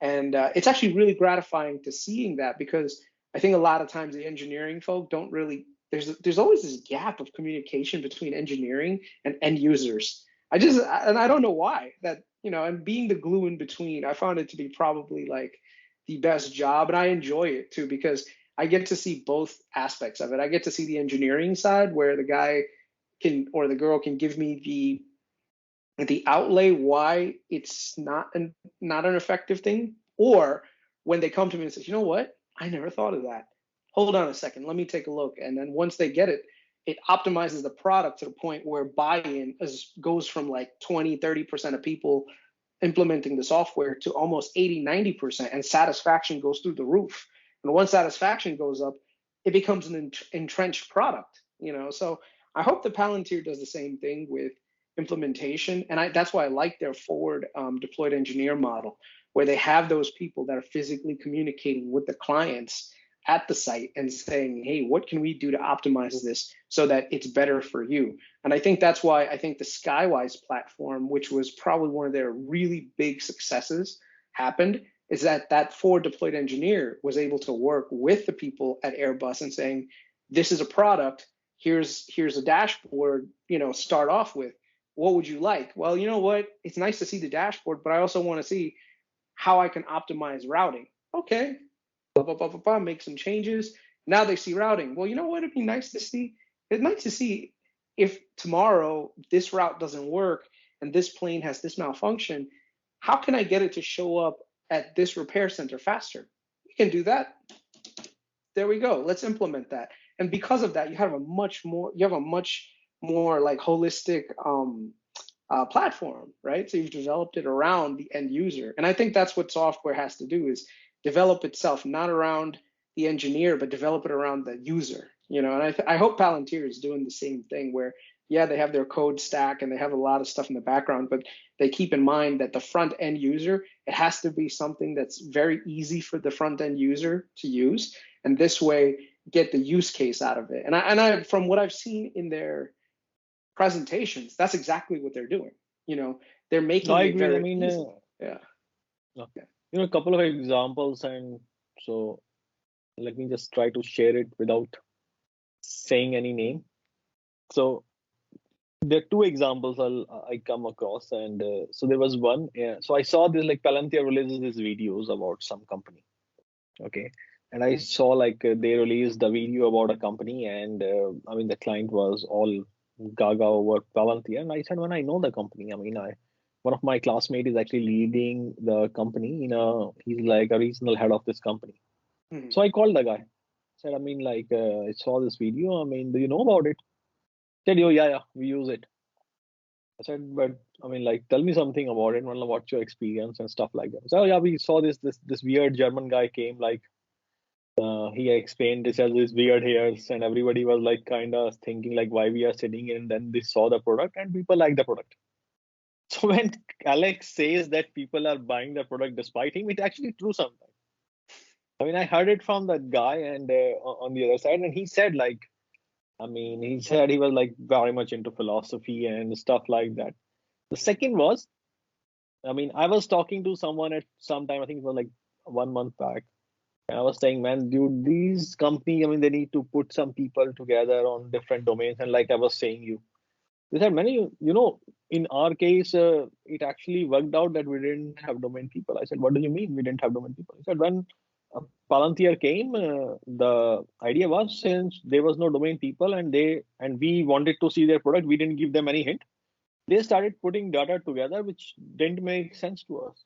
And it's actually really gratifying to seeing that because I think a lot of times the engineering folk don't really, there's always this gap of communication between engineering and end users. And I don't know why that, and being the glue in between, I found it to be probably like the best job. And I enjoy it too, because I get to see both aspects of it. I get to see the engineering side where the guy can, or the girl can give me the outlay why it's not an effective thing, or when they come to me and say, you know what, I never thought of that. Hold on a second, let me take a look. And then once they get it, it optimizes the product to the point where buy-in goes from like 20-30% of people implementing the software to almost 80-90%, and satisfaction goes through the roof. And once satisfaction goes up, it becomes an entrenched product. So I hope the Palantir does the same thing with implementation. And that's why I like their forward deployed engineer model, where they have those people that are physically communicating with the clients at the site and saying, hey, what can we do to optimize this so that it's better for you? And I think that's why I think the Skywise platform, which was probably one of their really big successes, happened, is that forward deployed engineer was able to work with the people at Airbus and saying, this is a product, here's a dashboard, start off with. What would you like? Well, you know what? It's nice to see the dashboard, but I also want to see how I can optimize routing. Okay, make some changes. Now they see routing. Well, you know what? It'd be nice to see. It's nice to see if tomorrow this route doesn't work and this plane has this malfunction, how can I get it to show up at this repair center faster? We can do that. There we go. Let's implement that. And because of that, you have a much more like holistic platform, right? So you've developed it around the end user. And I think that's what software has to do, is develop itself, not around the engineer, but develop it around the user, and I hope Palantir is doing the same thing where, yeah, they have their code stack and they have a lot of stuff in the background, but they keep in mind that the front end user, it has to be something that's very easy for the front end user to use. And this way, get the use case out of it. And I from what I've seen in their presentations, that's exactly what they're doing. They're making I it agree. very I mean, easy. Yeah. A couple of examples, and so let me just try to share it without saying any name. So there are two examples I come across, and so there was one. So I saw this, like Palantir releases these videos about some company, okay, and I saw like they released a video about a company, and I mean the client was all gaga over Palantir, and I said, when I know the company, I mean one of my classmates is actually leading the company. He's like a regional head of this company. Mm-hmm. So I called the guy. Said, I mean, like, I saw this video. I mean, do you know about it? He said, oh, yeah, we use it. I said, but I mean, like, tell me something about it. Well, what's your experience and stuff like that. So, yeah, we saw this weird German guy came, like, he explained this as his weird hairs, and everybody was like kind of thinking like why we are sitting in. And then they saw the product, and people like the product. So when Alex says that people are buying the product despite him, it's actually true sometimes. I mean, I heard it from that guy, and on the other side, and he said like, I mean, he said he was like very much into philosophy and stuff like that. The second was, I mean, I was talking to someone at some time, I think it was like 1 month back, and I was saying, man, dude, these companies, I mean, they need to put some people together on different domains, and like I was saying, they said, many, in our case, it actually worked out that we didn't have domain people. I said, what do you mean we didn't have domain people? He said, when Palantir came, the idea was, since there was no domain people and we wanted to see their product, we didn't give them any hint. They started putting data together, which didn't make sense to us.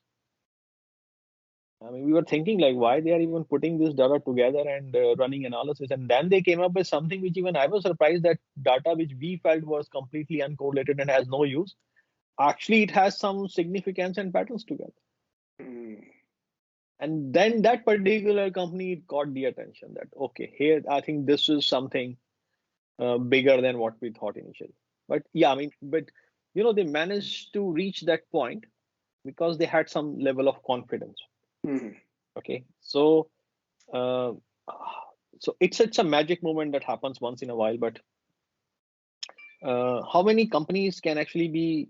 I mean, we were thinking like why they are even putting this data together and running analysis. And then they came up with something which even I was surprised, that data which we felt was completely uncorrelated and has no use. Actually, it has some significance and patterns together. Mm. And then that particular company got the attention that, okay, here, I think this is something bigger than what we thought initially. But yeah, I mean, they managed to reach that point because they had some level of confidence. Mm. Okay, so it's a magic moment that happens once in a while. But how many companies can actually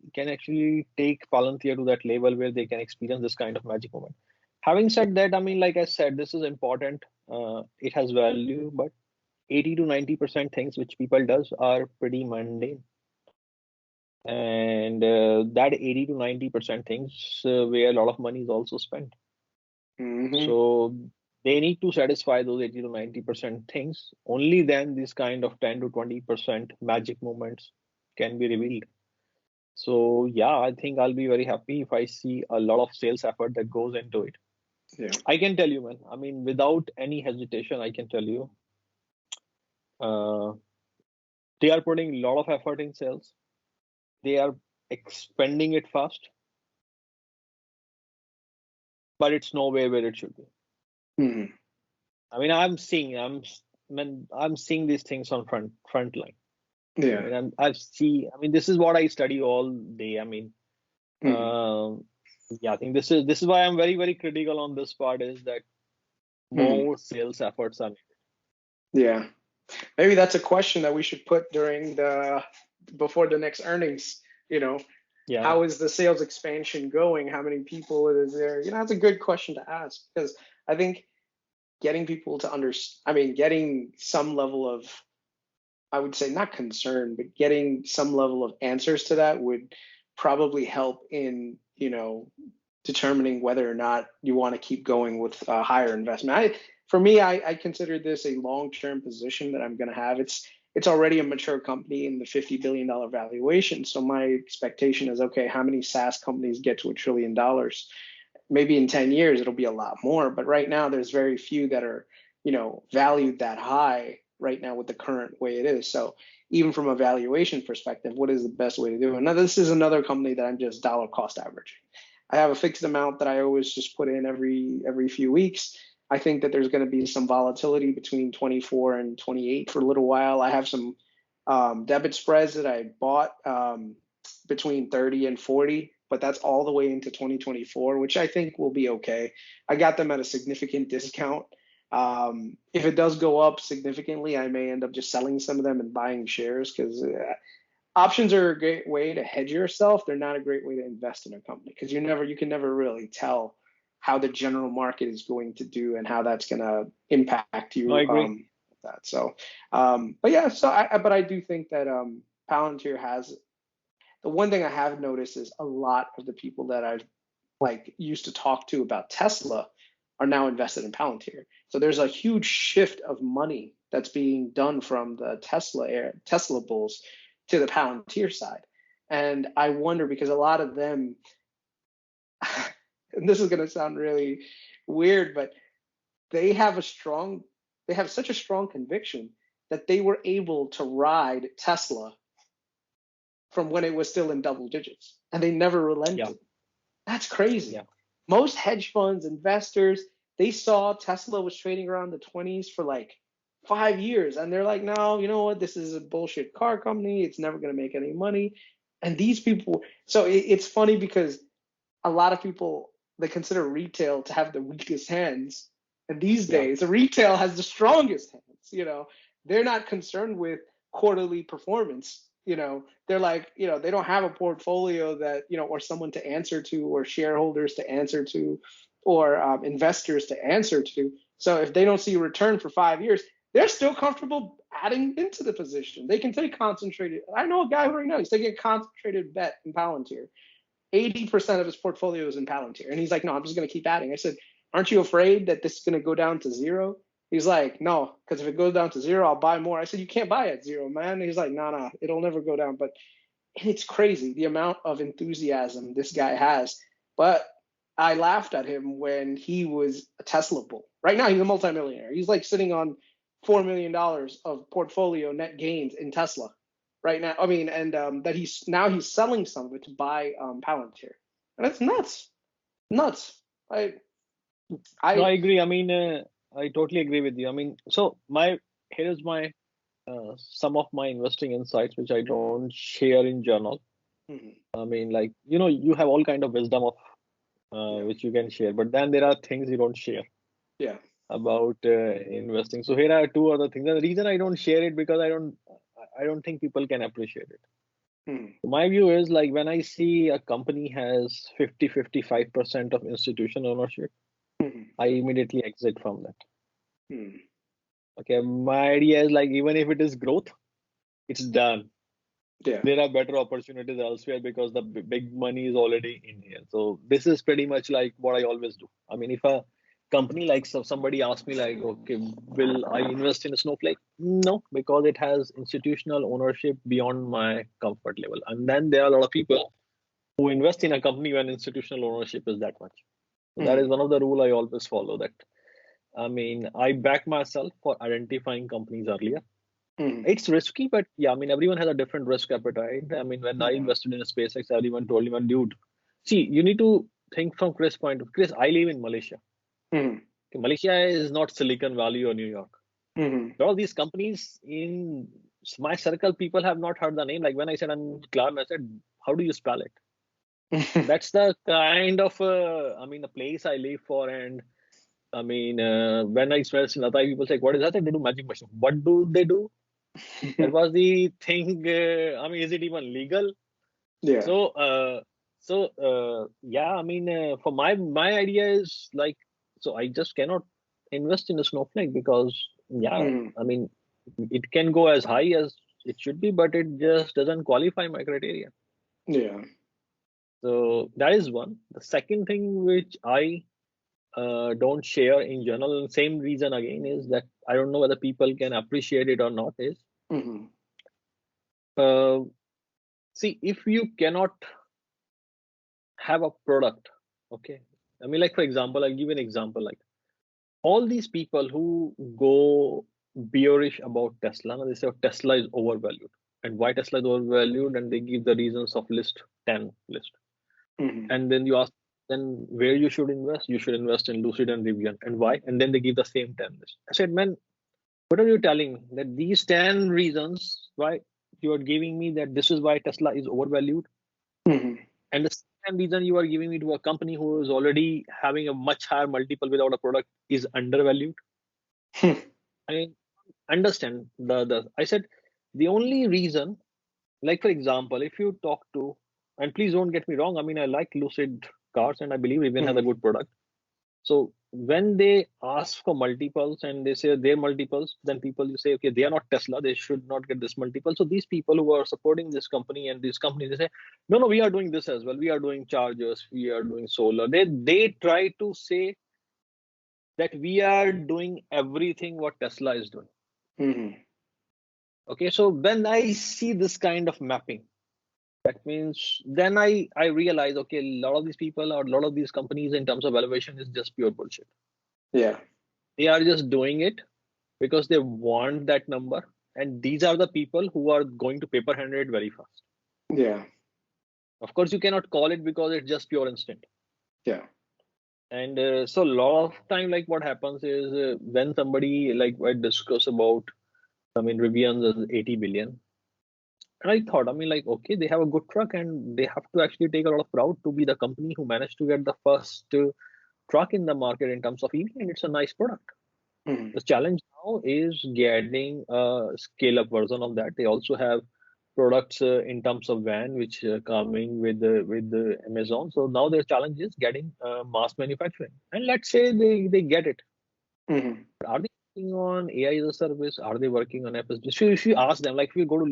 take Palantir to that level where they can experience this kind of magic moment? Having said that, I mean, like I said, this is important. It has value, but 80 to 90% things which people does are pretty mundane. And that 80 to 90% things where a lot of money is also spent. So they need to satisfy those 80 to 90% things. Only then this kind of 10 to 20% magic moments can be revealed. So yeah, I think I'll be very happy if I see a lot of sales effort that goes into it. Yeah. I can tell you, man. I mean, without any hesitation, I can tell you, uh, they are putting a lot of effort in sales. They are expanding it fast, but it's nowhere where it should be. Mhm. I mean, I'm seeing these things on front line. I Yeah. mean, I mean, this is what I study all day. I mean, Mhm. yeah, I think this is why I'm very, very critical on this part is that Mhm. more sales efforts are needed. Yeah. Maybe that's a question that we should put during the before the next earnings. You know, Yeah, how is the sales expansion going? How many people is there? You know, that's a good question to ask because I think getting people to I mean, getting some level of, I would say not concern, but getting some level of answers to that would probably help in, determining whether or not you want to keep going with higher investment. For me, I consider this a long-term position that I'm going to have. It's already a mature company in the $50 billion valuation. So my expectation is, okay, how many SaaS companies get to $1 trillion? Maybe in 10 years it'll be a lot more, but right now there's very few that are, valued that high right now with the current way it is. So even from a valuation perspective, what is the best way to do it? Now this is another company that I'm just dollar cost averaging. I have a fixed amount that I always just put in every few weeks. I think that there's going to be some volatility between 24 and 28 for a little while. I have some debit spreads that I bought between 30 and 40, but that's all the way into 2024, which I think will be okay. I got them at a significant discount. If it does go up significantly, I may end up just selling some of them and buying shares because options are a great way to hedge yourself. They're not a great way to invest in a company because you can never really tell how the general market is going to do and how that's going to impact no, I you. agree. That so, but yeah, but I do think that Palantir has the one thing I have noticed is a lot of the people that I've like used to talk to about Tesla are now invested in Palantir. So there's a huge shift of money that's being done from the Tesla bulls to the Palantir side. And I wonder because a lot of them, and this is going to sound really weird, but they have they have such a strong conviction that they were able to ride Tesla from when it was still in double digits and they never Yeah, relented. That's crazy. yeah, Most hedge funds, investors, they saw Tesla was trading around the 20s for like 5 years. And they're like, no, you know what? This is a bullshit car company. It's never going to make any money. And these people, so it's funny because a lot of people, they consider retail to have the weakest hands. And these yeah, days, the retail has the strongest hands. They're not concerned with quarterly performance. They're like, they don't have a portfolio that, or someone to answer to, or shareholders to answer to, or investors to answer to. So if they don't see a return for 5 years, they're still comfortable adding into the position. They can take concentrated. I know a guy right now, he's taking a concentrated bet in Palantir. 80% of his portfolio is in Palantir. And he's like, no, I'm just going to keep adding. I said, aren't you afraid that this is going to go down to zero? He's like, no, because if it goes down to zero, I'll buy more. I said, you can't buy at zero, man. And he's like, no, it'll never go down. But it's crazy the amount of enthusiasm this guy has. But I laughed at him when he was a Tesla bull. Right now, he's a multimillionaire. He's like sitting on $4 million of portfolio net gains in Tesla right now. I mean, and that he's selling some of it to buy Palantir, and it's nuts, nuts. I no, I I agree. I mean, I totally agree with you. I mean, so here's my some of my investing insights which I don't share in journal. mhm, I mean, like you have all kind of wisdom of yeah, which you can share, but then there are things you don't share yeah, about investing. So here are two other things. And the reason I don't share it because I don't think people can appreciate it. mhm, My view is like when I see a company has 50, 55% of institutional ownership, I immediately exit from that. Hmm. Okay, my idea is like even if it is growth, it's done. Yeah. There are better opportunities elsewhere because the big money is already in here. So this is pretty much like what I always do. I mean, if a company like somebody asks me like, okay, will I invest in a Snowflake? No, because it has institutional ownership beyond my comfort level. And then there are a lot of people who invest in a company when institutional ownership is that much. So that is Hmm. one of the rule I always follow. That I mean, I back myself for identifying companies earlier. Hmm. It's risky, but yeah, I mean, everyone has a different risk appetite. I mean, when I Yeah. invested in SpaceX, everyone told me, dude, see, you need to think from Chris' point of view. Chris, I live in Malaysia. Hmm. Okay, Malaysia is not Silicon Valley or New York. Hmm. All these companies in my circle, people have not heard the name. Like when I said I'm Clark, I said, how do you spell it? That's the kind of, I mean, the place I live for. And I mean, when I express in Latai, people say, what is that? They do magic machine. What do they do? That was the thing. I mean, is it even legal? Yeah. So, yeah. I mean, for my idea is like, so I just cannot invest in a Snowflake because, yeah, Hmm. I mean, it can go as high as it should be, but it just doesn't qualify my criteria. Yeah. So that is one. The second thing which I don't share in general, same reason again is that I don't know whether people can appreciate it or not. Is Hmm. uh, see if you cannot have a product, okay, I mean, like for example, I'll give you an example. Like all these people who go bearish about Tesla, and they say Tesla is overvalued, and why Tesla is overvalued, and they give the reasons of list 10 list, Hmm. and then you ask then where you should invest in Lucid and Rivian, and why, and then they give the same 10 list. I said, man, what are you telling me that these 10 reasons why you are giving me that this is why Tesla is overvalued, Hmm. and the second reason you are giving me to a company who is already having a much higher multiple without a product is undervalued. I mean, understand the I said the only reason, like for example, if you talk to, and please don't get me wrong, I mean, I like Lucid cars and I believe Rivian has a Hmm. good product. So when they ask for multiples and they say their multiples, then people you say, okay, they are not Tesla, they should not get this multiple. So these people who are supporting this company and these companies, they say, no, we are doing this as well. We are doing chargers, we are doing solar. They try to say that we are doing everything what Tesla is doing. Hmm. Okay, so when I see this kind of mapping, that means then I realize, okay, a lot of these people or a lot of these companies in terms of valuation is just pure bullshit. Yeah. They are just doing it because they want that number, and these are the people who are going to paper hand it very fast. Yeah. Of course you cannot call it because it's just pure instinct. Yeah. And so a lot of time, like what happens is when somebody like I discuss about, I mean, Rivian's is 80 billion, and I thought, I mean, like, okay, they have a good truck and they have to actually take a lot of proud to be the company who managed to get the first truck in the market in terms of EV, and it's a nice product. Hmm. The challenge now is getting a scale up version of that. They also have products in terms of van, which coming with the Amazon. So now their challenge is getting mass manufacturing. And let's say they get it. Hmm. Are they working on AI as a service? Are they working on FSD? So if you ask them, like if you go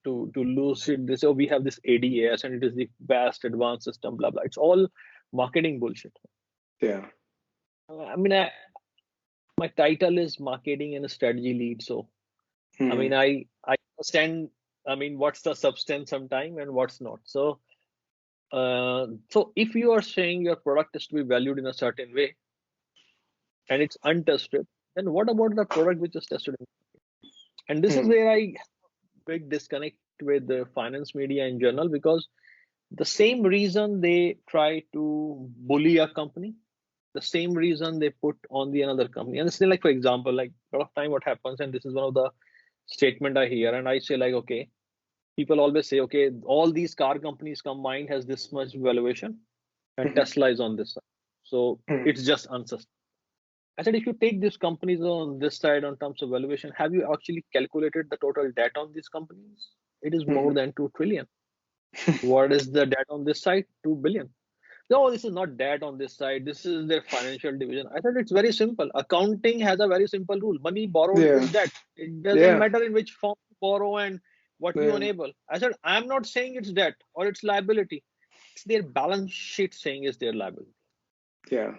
to Lucid, they say, oh, we have this ADAS and it is the best advanced system, blah blah. It's all marketing bullshit. Yeah. I mean, my title is marketing and strategy lead, so I mean, Hmm. I understand. I mean, what's the substance sometime and what's not. So, so if you are saying your product is to be valued in a certain way and it's untested, then what about the product which is tested? And this is Hmm. where I big disconnect with the finance media in general, because the same reason they try to bully a company, the same reason they put on the another company. And it's still like, for example, like a lot of time what happens, and this is one of the statement I hear, and I say like, okay, people always say, okay, all these car companies combined has this much valuation, and Hmm. Tesla is on this side. So Hmm. it's just unsustainable. I said, if you take these companies on this side on terms of valuation, have you actually calculated the total debt on these companies? It is more Hmm. than 2 trillion. What is the debt on this side? 2 billion. No, this is not debt on this side. This is their financial division. I said it's very simple. Accounting has a very simple rule. Money borrowed Yeah, is debt. It doesn't yeah, matter in which form you borrow and what you yeah, enable. I said I'm not saying it's debt or it's liability. It's their balance sheet saying is their liability. yeah,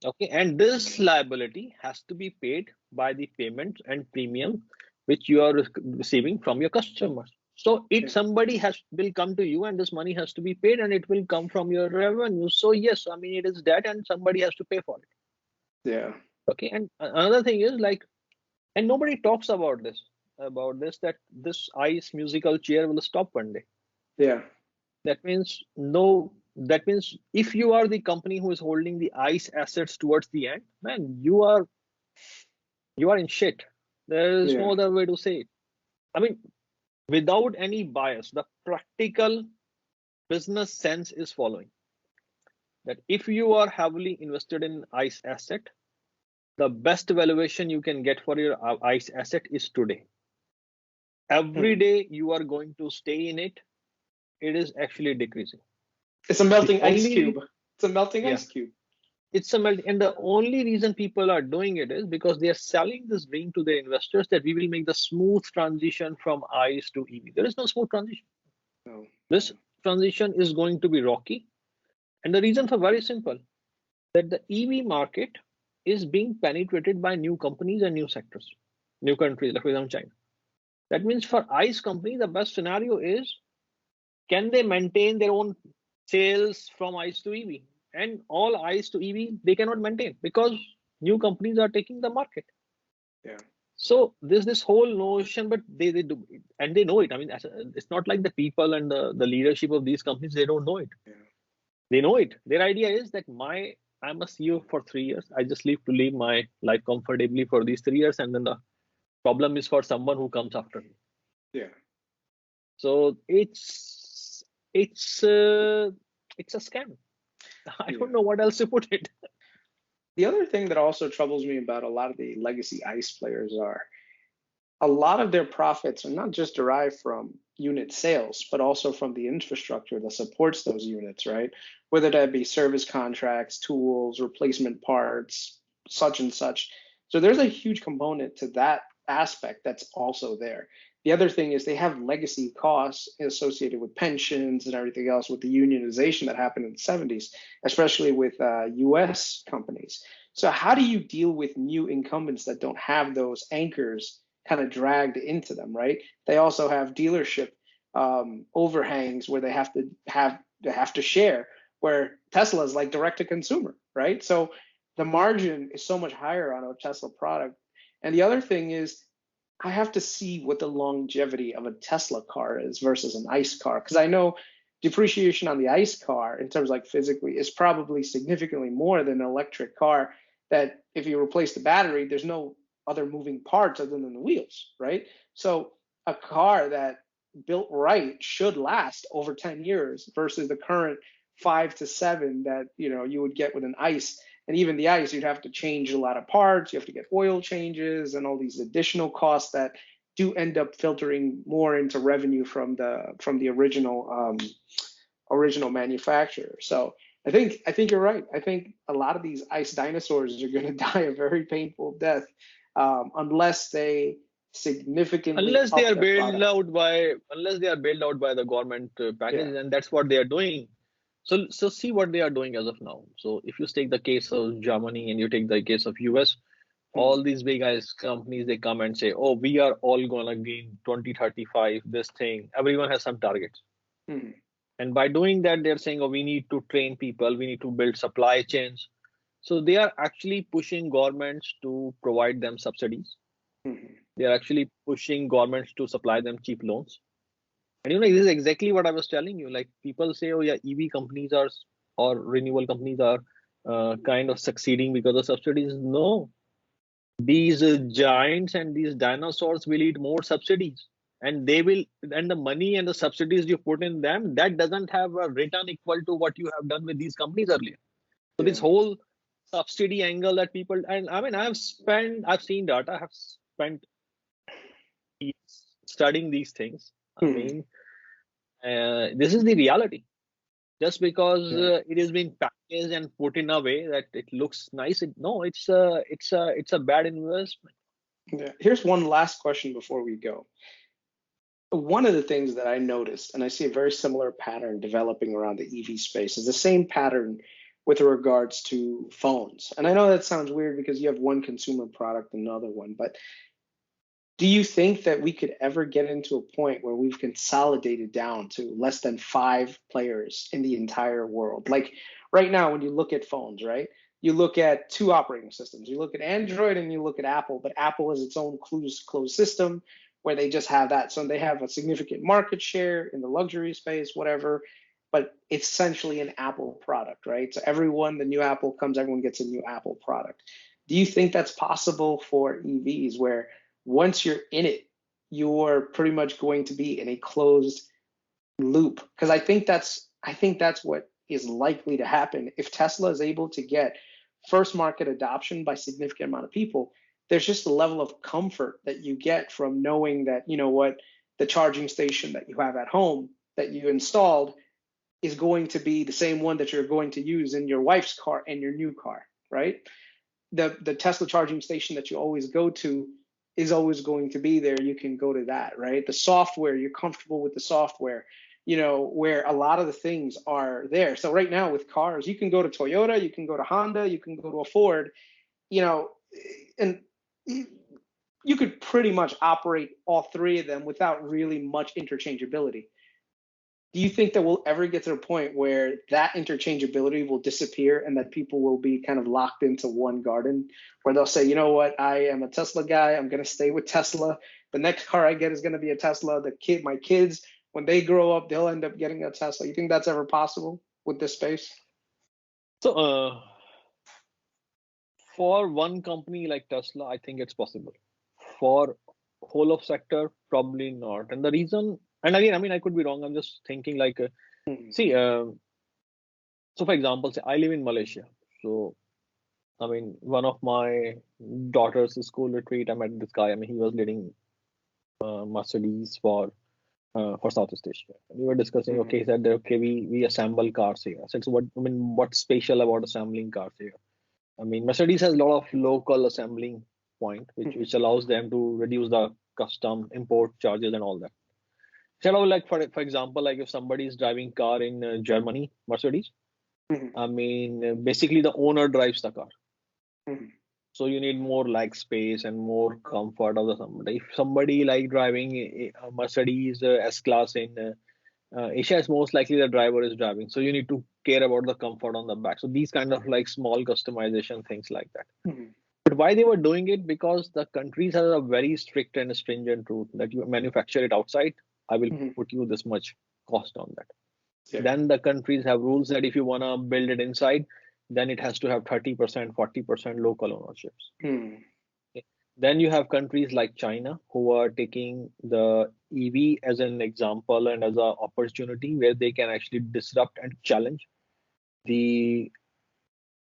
Okay, and this liability has to be paid by the payment and premium which you are receiving from your customers. So it yeah, somebody has will come to you and this money has to be paid and it will come from your revenue. So yes, I mean it is that and somebody has to pay for it. yeah, Okay, and another thing is like, and nobody talks about this that this ICE musical chair will stop one day. yeah. That means no. That means if you are the company who is holding the ICE assets towards the end, man, you are in shit. There is Yeah. no other way to say it. I mean, without any bias, the practical business sense is following that if you are heavily invested in ICE asset, the best valuation you can get for your ICE asset is today. Every Hmm. day you are going to stay in it, it is actually decreasing. It's a The melting ice only cube. It's a melting yeah, ice cube. it's a melt, and the only reason people are doing it is because they are selling this dream to their investors that we will make the smooth transition from ICE to EV. There is no smooth transition. No. This transition is going to be rocky, and the reasons are very simple: that the EV market is being penetrated by new companies and new sectors, new countries, like for example China. That means for ICE company, the best scenario is can they maintain their own sales from ICE to EV? And all ICE to EV they cannot maintain because new companies are taking the market. Yeah. So there's this whole notion, but they do, and they know it. I mean, it's not like the people and the leadership of these companies they don't know it. Yeah. They know it. Their idea is that I'm a CEO for 3 years. I just live to live my life comfortably for these 3 years, and then the problem is for someone who comes after me. Yeah. So it's a scam. I Yeah. don't know what else to put it. The other thing that also troubles me about a lot of the legacy ICE players are a lot of their profits are not just derived from unit sales, but also from the infrastructure that supports those units, right? Whether that be service contracts, tools, replacement parts, such and such. So there's a huge component to that aspect that's also there. The other thing is they have legacy costs associated with pensions and everything else with the unionization that happened in the 70s, especially with US companies. So, how do you deal with new incumbents that don't have those anchors kind of dragged into them, right? They also have dealership overhangs where they have to share. Where Tesla is like direct to consumer, right? So the margin is so much higher on a Tesla product. And the other thing is, I have to see what the longevity of a Tesla car is versus an ICE car, because I know depreciation on the ICE car in terms of like physically is probably significantly more than an electric car. That if you replace the battery, there's no other moving parts other than the wheels, right? So a car that built right should last over 10 years versus the current 5 to 7 that you would get with an ICE. And even the ICE, you'd have to change a lot of parts, you have to get oil changes and all these additional costs that do end up filtering more into revenue from the original manufacturer. So I think you're right. I think a lot of these ICE dinosaurs are going to die a very painful death unless they significantly unless they up are their bailed product. out by unless they are bailed out by the government Yeah. packages, and that's what they are doing. So see what they are doing as of now. So if you take the case of Germany and you take the case of US, Hmm. all these big guys companies they come and say, oh, we are all gonna gain 2035 this thing. Everyone has some targets. Hmm. And by doing that, they're saying, oh, we need to train people, we need to build supply chains. So they are actually pushing governments to provide them subsidies. Hmm. They are actually pushing governments to supply them cheap loans. And this is exactly what I was telling you. Like people say, oh yeah, EV companies are or renewable companies are kind of succeeding because of subsidies. No, these giants and these dinosaurs will eat more subsidies, and the money and the subsidies you put in them that doesn't have a return equal to what you have done with these companies earlier. So this Yeah. whole subsidy angle that people, and I mean I've seen data, I have spent years studying these things. I Hmm. mean, this is the reality. just because Yeah. it is being packaged and put in a way that it looks nice. No, it's a bad investment. Yeah. Here's one last question before we go. One of the things that I noticed, and I see a very similar pattern developing around the EV space, is the same pattern with regards to phones. And I know that sounds weird because you have one consumer product and another one, but do you think that we could ever get into a point where we've consolidated down to less than 5 players in the entire world? Like right now, when you look at phones, right? You look at two operating systems. You look at Android and you look at Apple, but Apple is its own closed system where they just have that. So they have a significant market share in the luxury space, whatever, but it's essentially an Apple product, right? So everyone, the new Apple comes, everyone gets a new Apple product. Do you think that's possible for EVs where once you're in it, you're pretty much going to be in a closed loop? Because I think that's what is likely to happen if Tesla is able to get first market adoption by significant amount of people. There's just a level of comfort that you get from knowing that, you know what, the charging station that you have at home that you installed is going to be the same one that you're going to use in your wife's car and your new car, right? The Tesla charging station that you always go to is always going to be there. You can go to that, right? The software, you're comfortable with the software, where a lot of the things are there. So right now with cars, you can go to Toyota, you can go to Honda, you can go to a Ford, you know, and you could pretty much operate all three of them without really much interchangeability. Do you think that we'll ever get to a point where that interchangeability will disappear and that people will be kind of locked into one garden where they'll say, you know what, I am a Tesla guy, I'm going to stay with Tesla. The next car I get is going to be a Tesla. My kids, when they grow up, they'll end up getting a Tesla. You think that's ever possible with this space? So, for one company like Tesla, I think it's possible. For whole of sector, probably not. And the reason, and again, I mean, I could be wrong. I'm just thinking like, Hmm. see, so for example, say I live in Malaysia. So, I mean, one of my daughter's school retreat, I met this guy. I mean, he was leading Mercedes for Southeast Asia. And we were discussing, Hmm. okay, he said, that, okay, we assemble cars here. I said, so what, I mean, what's special about assembling cars here? I mean, Mercedes has a lot of local assembling point, which Hmm. allows them to reduce the custom import charges and all that. So, like for example, like if somebody is driving car in Germany, Mercedes, Hmm. I mean, basically the owner drives the car. Hmm. So you need more like space and more comfort of the somebody. If somebody like driving a Mercedes S-Class in Asia, is most likely the driver is driving. So you need to care about the comfort on the back. So these kind of like small customization things like that. Hmm. But why they were doing it? Because the countries have a very strict and stringent rule that you manufacture it outside, I will Hmm. put you this much cost on that. Yeah. Then the countries have rules that if you want to build it inside, then it has to have 30%, 40% local ownerships. Hmm. Okay. Then you have countries like China who are taking the EV as an example and as an opportunity where they can actually disrupt and challenge the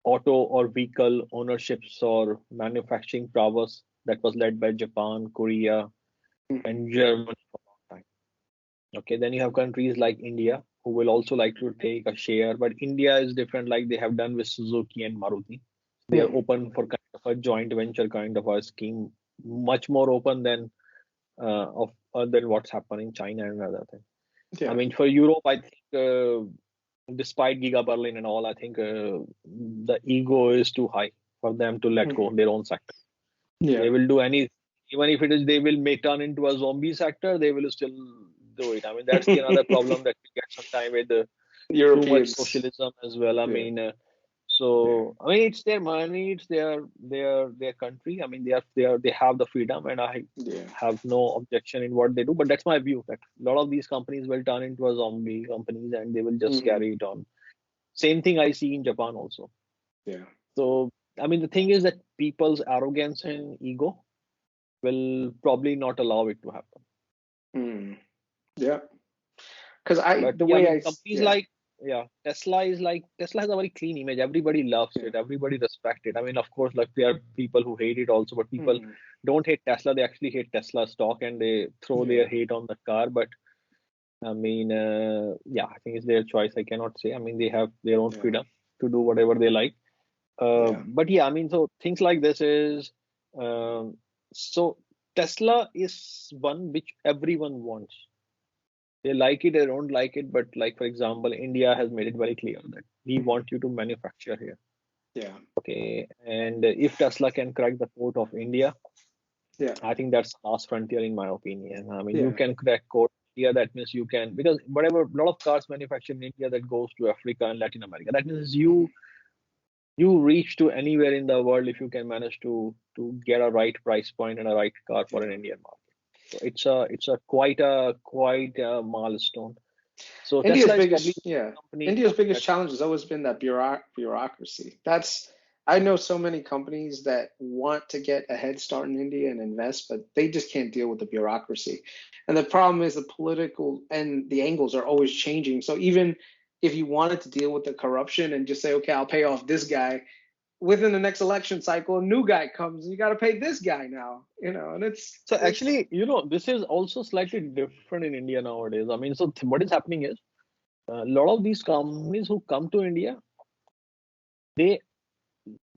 auto or vehicle ownerships or manufacturing prowess that was led by Japan, Korea, Hmm. and Germany for a long time. Okay, then you have countries like India who will also like to take a share, but India is different, like they have done with Suzuki and Maruti. They are Hmm. open for kind of a joint venture kind of a scheme, much more open than what's happening in China and other things. I Yeah. mean, for Europe, I think despite Giga Berlin and all, I think the ego is too high for them to let go Hmm. their own sector. They Yeah. will do any, even if it is they will make turn into a zombie sector, they will still do it. I mean, that's the another problem that we get sometime with too much Europeans. socialism as well. I Yeah. mean, Yeah. so I mean, it's their money, it's their country. I mean, they have the freedom, and I Yeah. have no objection in what they do. But that's my view that a lot of these companies will turn into a zombie companies, and they will just Hmm. carry it on. Same thing I see in Japan also. Yeah. So I mean, the thing is that people's arrogance and ego will probably not allow it to happen. Hmm. Yeah. Because But the yeah, I way mean, companies yeah. like yeah, Tesla has a very clean image. Everybody loves Yeah. it. Everybody respects it. I mean, of course, like there are people who hate it also, but people Hmm. don't hate Tesla. They actually hate Tesla stock and they throw their Yeah. hate on the car. But I mean, yeah, I think it's their choice. I cannot say. I mean, they have their own Yeah. freedom to do whatever they like. Yeah. But yeah, I mean, so things like this is um, so Tesla is one which everyone wants. They like it, they don't like it, but like for example, India has made it very clear that we Mhm. want you to manufacture here. Yeah. Okay, and if Tesla can crack the code of India, Yeah. I think that's the last frontier in my opinion. I mean, you Yeah. can crack code India, that means you can, because whatever a lot of cars manufactured in India that goes to Africa and Latin America, that means Mhm. you reach to anywhere in the world if you can manage to get a right price point and a right car for an Yeah. Indian market. So it's a quite a milestone. So India's Tesla is probably biggest, yeah, the company India's biggest that challenge has always been that bureaucracy. That's I know so many companies that want to get a head start in India and invest, but they just can't deal with the bureaucracy. And the problem is the political and the angles are always changing. So even if you wanted to deal with the corruption and just say, okay, I'll pay off this guy, within the next election cycle, a new guy comes and you got to pay this guy now, and so it's actually this is also slightly different in India nowadays. I mean, so what is happening is a lot of these companies who come to India, they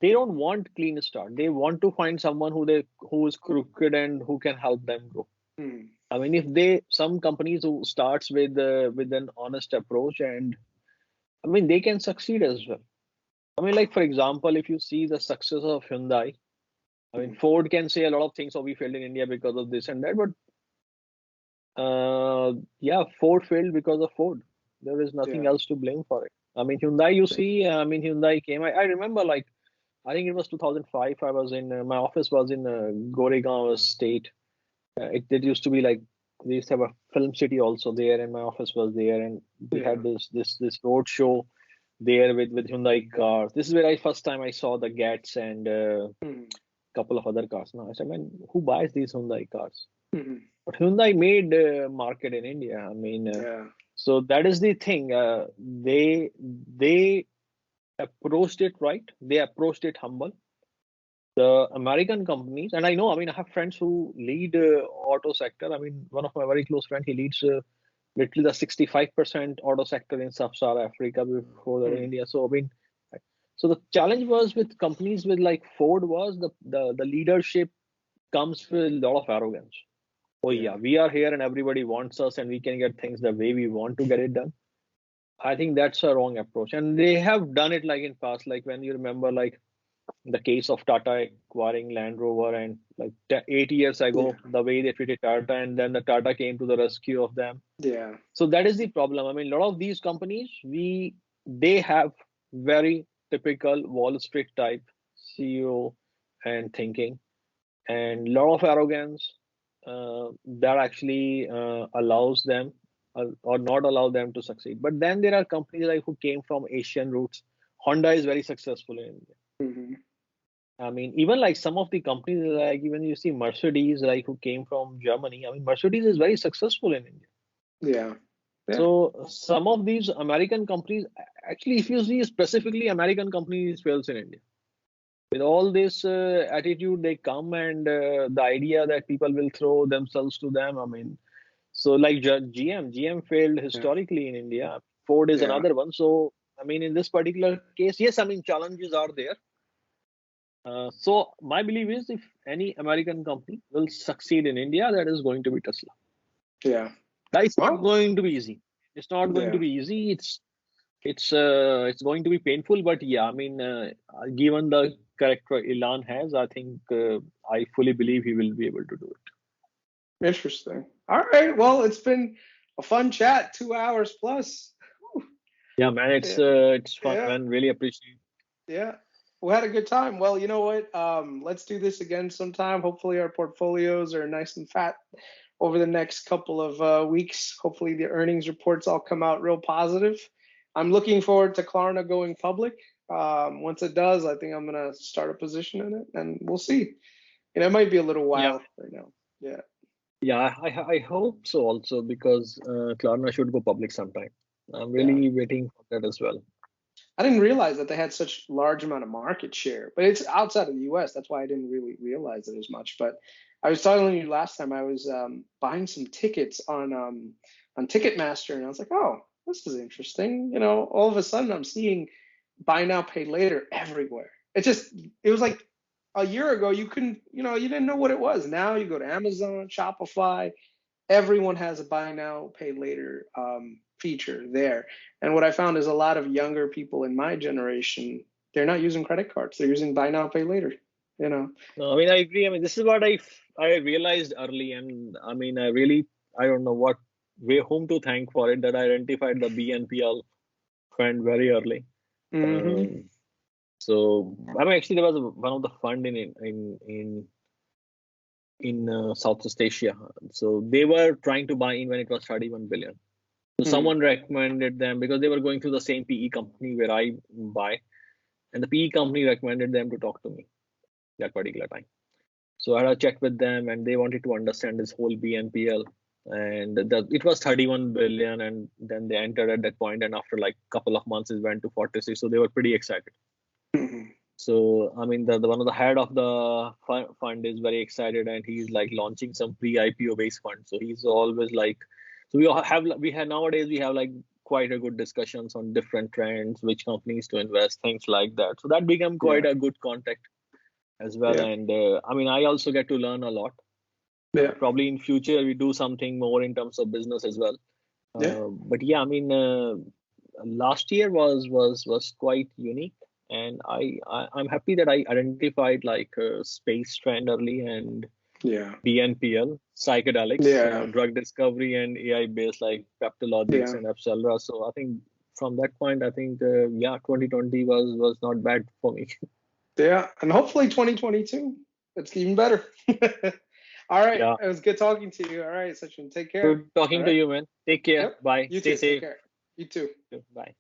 they don't want clean start. They want to find someone who is crooked and who can help them grow. hmm, I mean, if some companies who starts with an honest approach, and I mean they can succeed as well. I mean, like for example, if you see the success of Hyundai, I mean hmm, Ford can say a lot of things. Oh, we failed in India because of this and that, but yeah, Ford failed because of Ford. There is nothing yeah, else to blame for it. I mean, Hyundai, you see, I mean, Hyundai came. I remember, like, I think it was 2005. I was in my office was in Goregaon state. It used to be like we used to have a film city also there, and my office was there, and we yeah, had this road show there with Hyundai cars. This is where I first time I saw the Gats and a hmm, couple of other cars. Now I said, man, who buys these Hyundai cars? hmm, But Hyundai made market in India. I mean, yeah, so that is the thing. They approached it right. They approached it humble. The American companies, and I know, I mean, I have friends who lead auto sector. I mean, one of my very close friends, he leads literally the 65% auto sector in Sub-Saharan Africa before that in hmm, India. So I mean, so the challenge was with companies with like Ford was the leadership comes with a lot of arrogance. Oh yeah, yeah, we are here and everybody wants us and we can get things the way we want to get it done. I think that's a wrong approach, and they have done it like in past, like when you remember, like the case of Tata acquiring Land Rover, and like 8 years yeah, ago, the way they treated Tata, and then the Tata came to the rescue of them. yeah, So that is the problem. I mean, a lot of these companies, they have very typical Wall Street type CEO and thinking, and a lot of arrogance that actually allows them or not allow them to succeed. But then there are companies like who came from Asian roots. Honda is very successful in India. hmm, I mean, even like some of the companies, like even you see Mercedes, like who came from Germany. I mean, Mercedes is very successful in India. yeah, yeah, So some of these American companies, actually, if you see specifically American companies fails in India. With all this attitude, they come and the idea that people will throw themselves to them. I mean, so like GM failed yeah, historically in India. Ford is yeah. another one. So I mean, in this particular case, yes, I mean challenges are there. So my belief is if any American company will succeed in India, that is going to be Tesla. Yeah. Now, it's not Well, going to be easy. It's not going to yeah. be easy. It's going to be painful, but yeah, I mean, given the character Elon has, I think I fully believe he will be able to do it. Interesting. All right. Well, it's been a fun chat, 2 hours plus. Whew. Yeah, man, it's Yeah. uh, it's fun, Yeah. man. Really appreciate. Yeah. We had a good time. Well, you know what? Let's do this again sometime. Hopefully, our portfolios are nice and fat over the next couple of weeks. Hopefully, the earnings reports all come out real positive. I'm looking forward to Klarna going public. Once it does, I think I'm gonna start a position in it, and we'll see. It might be a little Yeah, while right now. Yeah. yeah, I hope so also because Klarna should go public sometime. I'm Yeah. really waiting for that as well. I didn't realize that they had such large amount of market share, but it's outside of the U.S. That's why I didn't really realize it as much. But I was telling you last time I was buying some tickets on Ticketmaster, and I was like, oh, this is interesting. All of a sudden I'm seeing buy now, pay later everywhere. It was like a year ago you couldn't, you didn't know what it was. Now you go to Amazon, Shopify, everyone has a buy now, pay later feature there. And what I found is a lot of younger people in my generation, they're not using credit cards. They're using buy now, pay later. No, I mean, I agree. I mean, this is what I realized early, and I mean, I don't know whom to thank for it, that I identified the BNPL fund very early. Mm-hmm. So I mean, actually, there was one of the fund in Southeast Asia. So they were trying to buy in when it was 31 billion. So someone recommended them because they were going through the same PE company where I buy, and the PE company recommended them to talk to me that particular time. So I had a chat with them, and they wanted to understand this whole BNPL, and it was 31 billion, and then they entered at that point, and after like a couple of months, it went to 46. So they were pretty excited. Mm-hmm. So I mean, the one of the head of the fund is very excited, and he's like launching some pre-IPO based fund. So he's always like, so we have nowadays we have like quite a good discussions on different trends, which companies to invest, things like that. So that became quite a good contact as well. Yeah. And I mean, I also get to learn a lot. Yeah. Probably in future we do something more in terms of business as well. Yeah. But yeah, I mean, last year was quite unique, and I'm happy that I identified like space trend early and Yeah. BNPL, psychedelics, Yeah. drug discovery, and AI based like Peptologics Yeah. and etc. So I think from that point, I think 2020 was not bad for me. Yeah. And hopefully 2022, it's even better. All right. Yeah, It was good talking to you. All right, Sachin. Take care. good All talking to right. you, man. Take care. Yep. Bye. You Stay too. Take safe. care. You too. Bye.